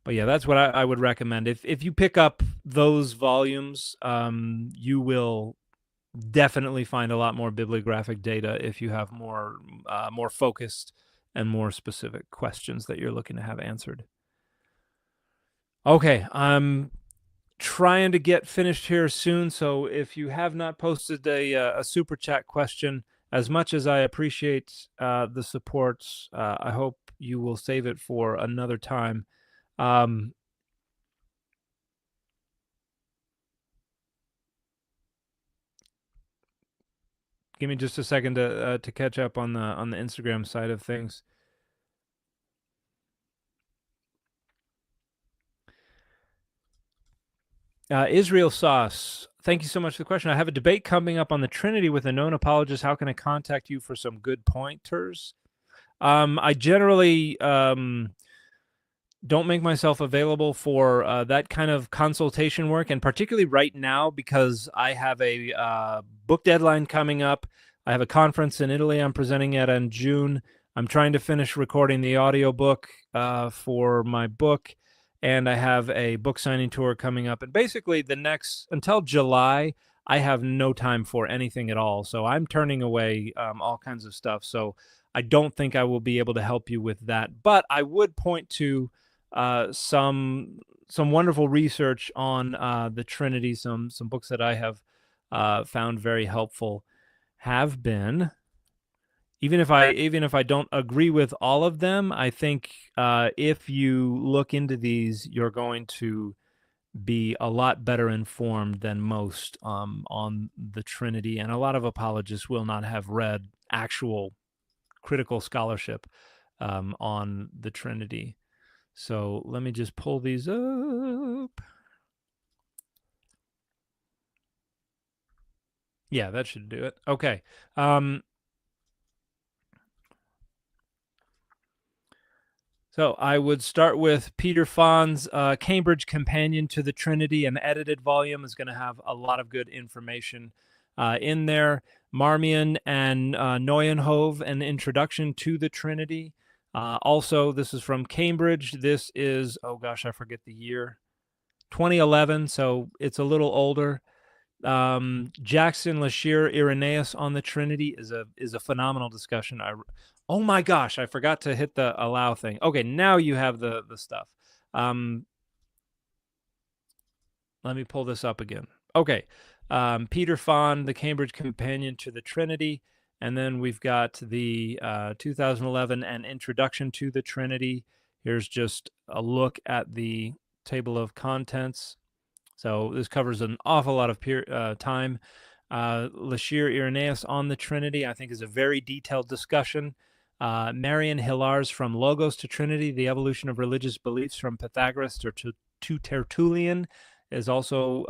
But yeah, that's what I would recommend. If you pick up those volumes, you will definitely find a lot more bibliographic data if you have more focused and more specific questions that you're looking to have answered. Okay, I'm trying to get finished here soon, so if you have not posted a super chat question, as much as I appreciate the support, I hope you will save it for another time. Give me just a second to catch up on the Instagram side of things. Israel Sauce, thank you so much for the question. I have a debate coming up on the Trinity with a known apologist. How can I contact you for some good pointers? I generally don't make myself available for that kind of consultation work, and particularly right now because I have a book deadline coming up. I have a conference in Italy I'm presenting at in June. I'm trying to finish recording the audiobook for my book, and I have a book signing tour coming up. And basically until July, I have no time for anything at all. So I'm turning away all kinds of stuff. So I don't think I will be able to help you with that. But I would point to some wonderful research on the Trinity. Some books that I have found very helpful have been, even if I don't agree with all of them, I think if you look into these, you're going to be a lot better informed than most on the Trinity. And a lot of apologists will not have read actual critical scholarship on the Trinity. So let me just pull these up. Yeah, that should do it. Okay. So I would start with Peter Fahn's Cambridge Companion to the Trinity, an edited volume, is going to have a lot of good information in there. Marcion and Neuenhove, an introduction to the Trinity. Also, this is from Cambridge. This is, oh gosh, I forget the year, 2011, so it's a little older. Jackson, Lashir, Irenaeus on the Trinity is a phenomenal discussion. Oh my gosh, I forgot to hit the allow thing. Okay, now you have the stuff. Let me pull this up again. Okay, Peter Fahn, the Cambridge Companion to the Trinity, and then we've got the 2011 An Introduction to the Trinity. Here's just a look at the table of contents. So this covers an awful lot of time. Lashir Irenaeus on the Trinity, I think, is a very detailed discussion. Marian Hillar's From Logos to Trinity, The Evolution of Religious Beliefs from Pythagoras to Tertullian is also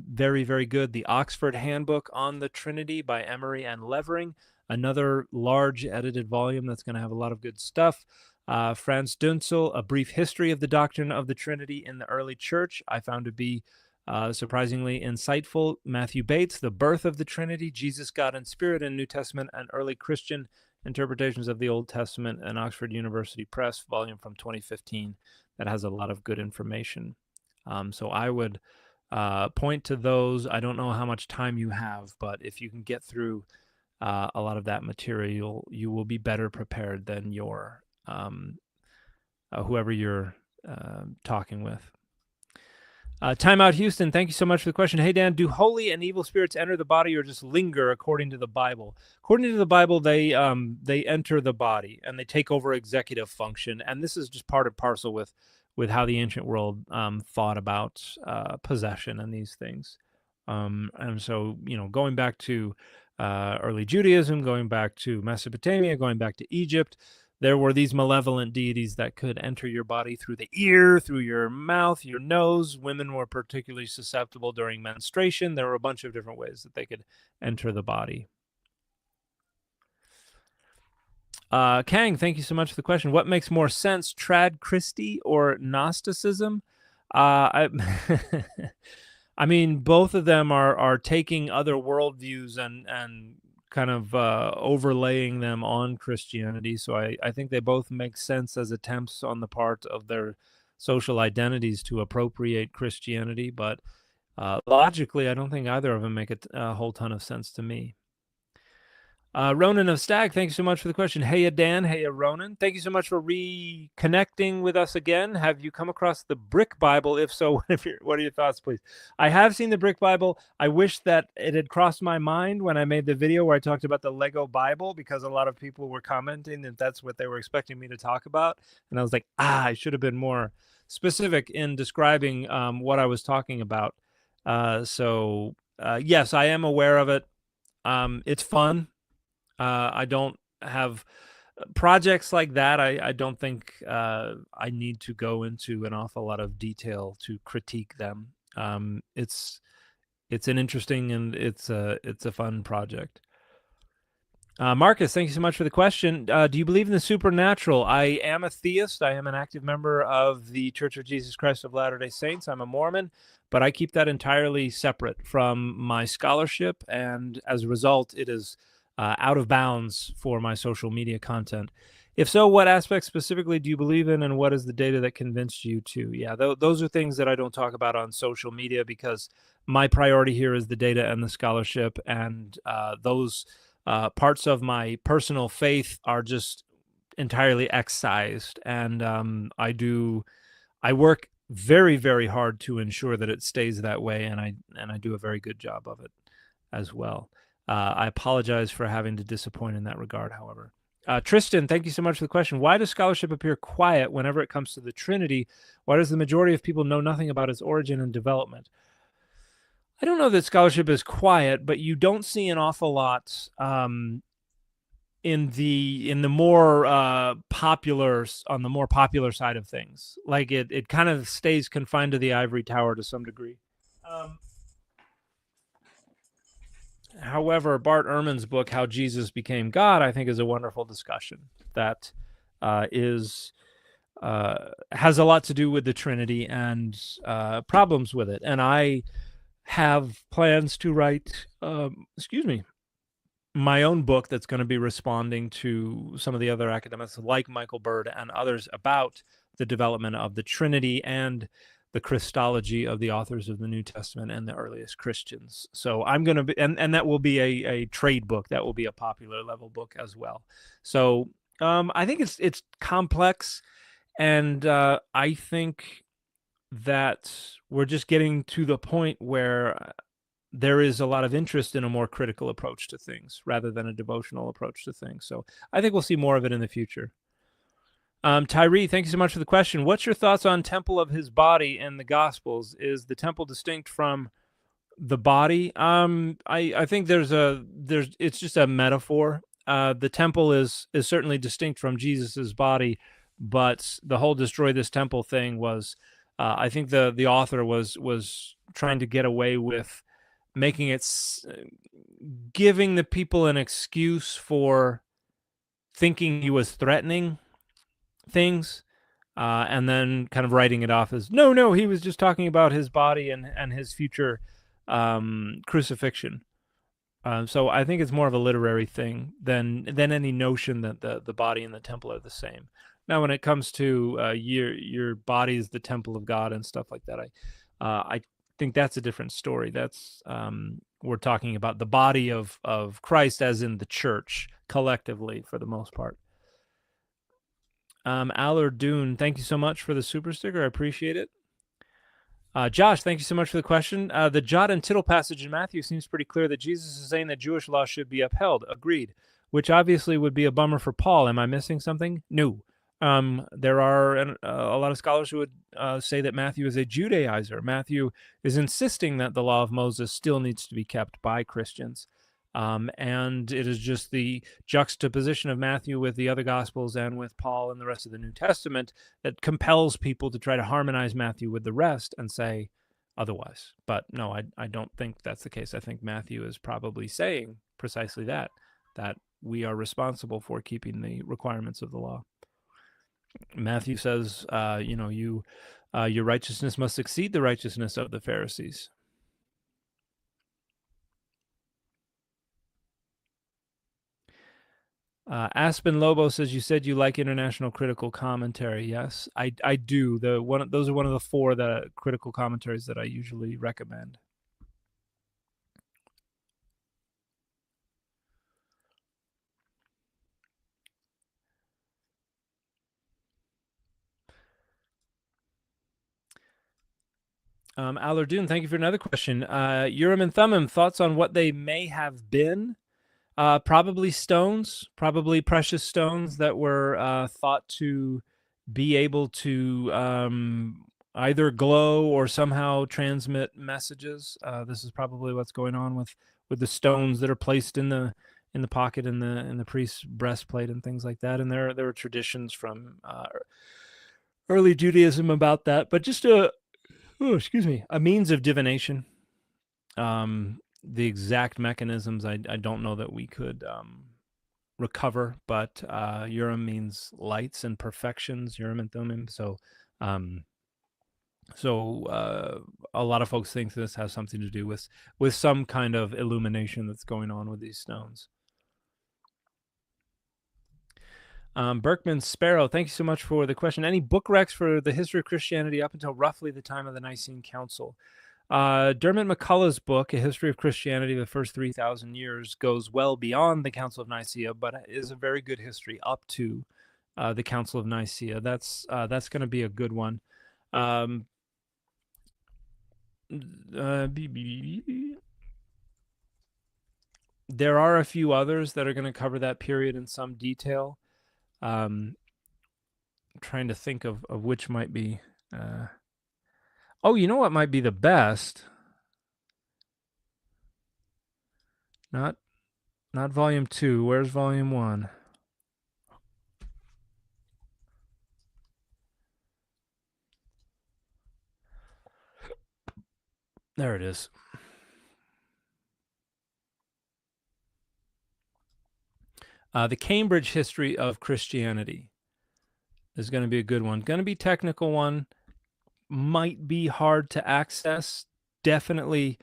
very, very good. The Oxford Handbook on the Trinity by Emery and Levering, another large edited volume that's going to have a lot of good stuff. Franz Dünzel, A Brief History of the Doctrine of the Trinity in the Early Church, I found to be surprisingly insightful. Matthew Bates, The Birth of the Trinity, Jesus, God, and Spirit in New Testament and Early Christian Interpretations of the Old Testament, and Oxford University Press, volume from 2015, that has a lot of good information. So I would point to those. I don't know how much time you have, but if you can get through a lot of that material, you will be better prepared than your whoever you're talking with. Time Out Houston, thank you so much for the question. Hey, Dan, do holy and evil spirits enter the body or just linger according to the Bible? According to the Bible, they enter the body and they take over executive function. And this is just part and parcel with how the ancient world thought about possession and these things. And so, going back to early Judaism, going back to Mesopotamia, going back to Egypt, there were these malevolent deities that could enter your body through the ear, through your mouth, your nose. Women were particularly susceptible during menstruation. There were a bunch of different ways that they could enter the body. Kang, thank you so much for the question. What makes more sense, Trad Christi or Gnosticism? I mean, both of them are taking other worldviews and kind of overlaying them on Christianity. So I think they both make sense as attempts on the part of their social identities to appropriate Christianity. But logically, I don't think either of them make a whole ton of sense to me. Ronan of Stag, thank you so much for the question. Hey, Dan. Hey, Ronan. Thank you so much for reconnecting with us again. Have you come across the Brick Bible? If so, what are your thoughts, please? I have seen the Brick Bible. I wish that it had crossed my mind when I made the video where I talked about the Lego Bible, because a lot of people were commenting that that's what they were expecting me to talk about. And I was like, I should have been more specific in describing what I was talking about. So yes, I am aware of it. It's fun. I don't have projects like that. I don't think I need to go into an awful lot of detail to critique them. It's an interesting and it's a fun project. Marcus, thank you so much for the question. Do you believe in the supernatural? I am a theist. I am an active member of the Church of Jesus Christ of Latter-day Saints. I'm a Mormon, but I keep that entirely separate from my scholarship, and as a result, it is out of bounds for my social media content. If so, what aspects specifically do you believe in, and what is the data that convinced you to? Yeah, those are things that I don't talk about on social media, because my priority here is the data and the scholarship, and those parts of my personal faith are just entirely excised. And I work very, very hard to ensure that it stays that way, and I do a very good job of it as well. I apologize for having to disappoint in that regard, however. Tristan, thank you so much for the question. Why does scholarship appear quiet whenever it comes to the Trinity? Why does the majority of people know nothing about its origin and development? I don't know that scholarship is quiet, but you don't see an awful lot in the more popular, on the more popular side of things. Like it kind of stays confined to the ivory tower to some degree. However, Bart Ehrman's book, How Jesus Became God, I think is a wonderful discussion that has a lot to do with the Trinity and problems with it. And I have plans to write, my own book that's going to be responding to some of the other academics like Michael Bird and others about the development of the Trinity and the Christology of the authors of the New Testament and the earliest Christians. So I'm going to be, and that will be a trade book. That will be a popular level book as well. So I think it's complex, and I think that we're just getting to the point where there is a lot of interest in a more critical approach to things rather than a devotional approach to things. So I think we'll see more of it in the future. Tyree, thank you so much for the question. What's your thoughts on temple of his body in the Gospels? Is the temple distinct from the body? I think it's just a metaphor. The temple is certainly distinct from Jesus's body, but the whole destroy this temple thing was, I think the author was trying to get away with making it giving the people an excuse for thinking he was threatening things, and then kind of writing it off as, no, he was just talking about his body and his future crucifixion. So I think it's more of a literary thing than any notion that the body and the temple are the same. Now, when it comes to your body is the temple of God and stuff like that, I think that's a different story. That's we're talking about the body of Christ, as in the church collectively, for the most part. Allard Dune, thank you so much for the super sticker. I appreciate it. Josh, thank you so much for the question. The jot and tittle passage in Matthew seems pretty clear that Jesus is saying that Jewish law should be upheld. Agreed. Which obviously would be a bummer for Paul. Am I missing something? No. There are a lot of scholars who would say that Matthew is a Judaizer. Matthew is insisting that the law of Moses still needs to be kept by Christians. And it is just the juxtaposition of Matthew with the other Gospels and with Paul and the rest of the New Testament that compels people to try to harmonize Matthew with the rest and say otherwise. But no, I don't think that's the case. I think Matthew is probably saying precisely that we are responsible for keeping the requirements of the law. Matthew says, your righteousness must exceed the righteousness of the Pharisees. Aspen Lobo says, you said you like international critical commentary. Yes, I do. Those are one of the 4 critical commentaries that I usually recommend. Alardun, thank you for another question. Urim and Thummim, thoughts on what they may have been? Probably stones, probably precious stones that were thought to be able to either glow or somehow transmit messages. This is probably what's going on with the stones that are placed in the pocket in the priest's breastplate and things like that. And there are traditions from early Judaism about that, but just a means of divination. The exact mechanisms I don't know that we could recover, but Urim means lights and perfections, Urim and Thummim. So a lot of folks think this has something to do with some kind of illumination that's going on with these stones. Berkman Sparrow, thank you so much for the question. Any book recs for the history of Christianity up until roughly the time of the Nicene Council? Dermot McCullough's book, A History of Christianity, the first 3,000 years, goes well beyond the Council of Nicaea, but is a very good history up to the Council of Nicaea. That's going to be a good one. There are a few others that are going to cover that period in some detail. I'm trying to think of which might be. Oh, you know what might be the best? Not volume 2. Where's volume 1? There it is. The Cambridge History of Christianity is going to be a good one. Going to be a technical one. Might be hard to access. Definitely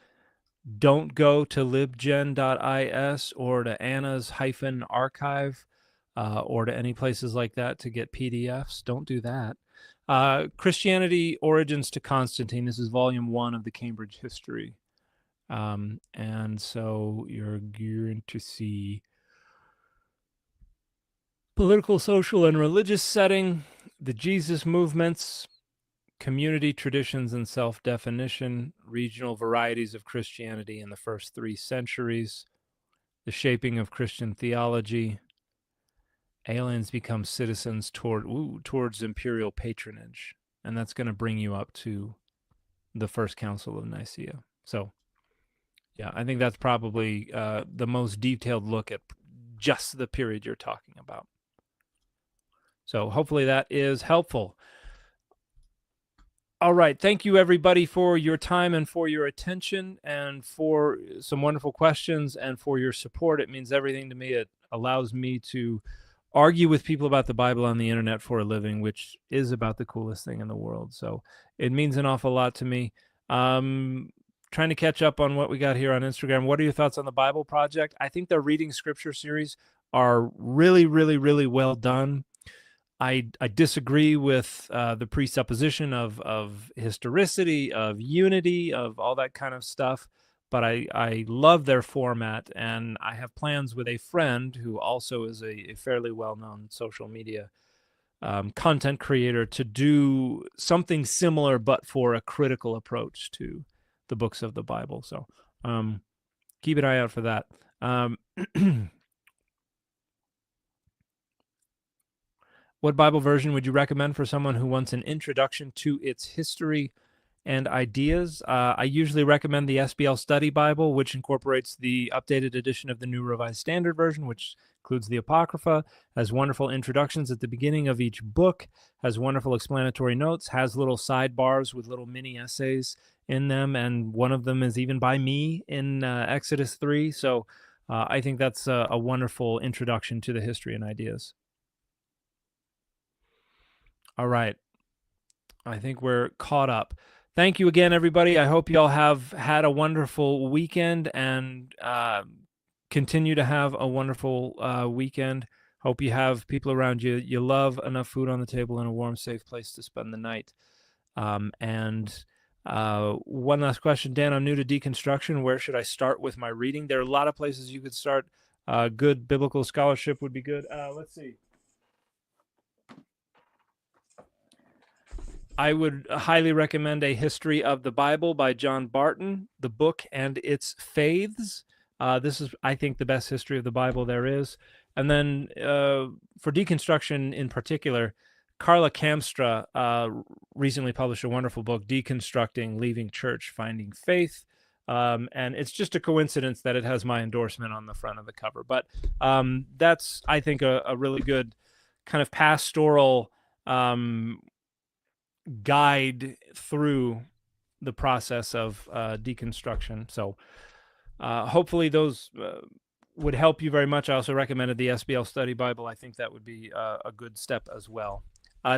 don't go to libgen.is or to Anna's -archive or to any places like that to get PDFs. Don't do that. Christianity Origins to Constantine. This is volume 1 of the Cambridge History. And so you're going to see political, social, and religious setting, the Jesus movements, community traditions and self-definition, regional varieties of Christianity in the first 3 centuries, the shaping of Christian theology, aliens become citizens towards imperial patronage. And that's going to bring you up to the First Council of Nicaea. So, yeah, I think that's probably the most detailed look at just the period you're talking about. So hopefully that is helpful. All right. Thank you, everybody, for your time and for your attention and for some wonderful questions and for your support. It means everything to me. It allows me to argue with people about the Bible on the internet for a living, which is about the coolest thing in the world. So it means an awful lot to me. Trying to catch up on what we got here on Instagram. What are your thoughts on the Bible Project? I think their reading scripture series are really, really, really well done. I disagree with the presupposition of historicity, of unity, of all that kind of stuff, but I love their format, and I have plans with a friend who also is a fairly well-known social media content creator to do something similar, but for a critical approach to the books of the Bible. So keep an eye out for that. What Bible version would you recommend for someone who wants an introduction to its history and ideas? I usually recommend the SBL Study Bible, which incorporates the updated edition of the New Revised Standard Version, which includes the Apocrypha, has wonderful introductions at the beginning of each book, has wonderful explanatory notes, has little sidebars with little mini essays in them, and one of them is even by me in Exodus 3. So I think that's a wonderful introduction to the history and ideas. All right. I think we're caught up. Thank you again, everybody. I hope you all have had a wonderful weekend and continue to have a wonderful weekend. Hope you have people around you you love, enough food on the table, and a warm, safe place to spend the night. And one last question, Dan. I'm new to deconstruction. Where should I start with my reading? There are a lot of places you could start. Good biblical scholarship would be good. Let's see. I would highly recommend A History of the Bible by John Barton, the book and its faiths. This is, I think, the best history of the Bible there is. And then for deconstruction in particular, Carla Kamstra recently published a wonderful book, Deconstructing Leaving Church, Finding Faith. And it's just a coincidence that it has my endorsement on the front of the cover. But that's, I think, a really good kind of pastoral guide through the process of deconstruction. So hopefully those would help you very much. I also recommended the SBL Study Bible. I think that would be a good step as well.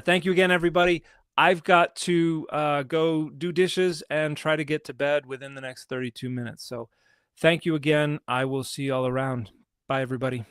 Thank you again, everybody. I've got to go do dishes and try to get to bed within the next 32 minutes. So thank you again. I will see you all around. Bye, everybody.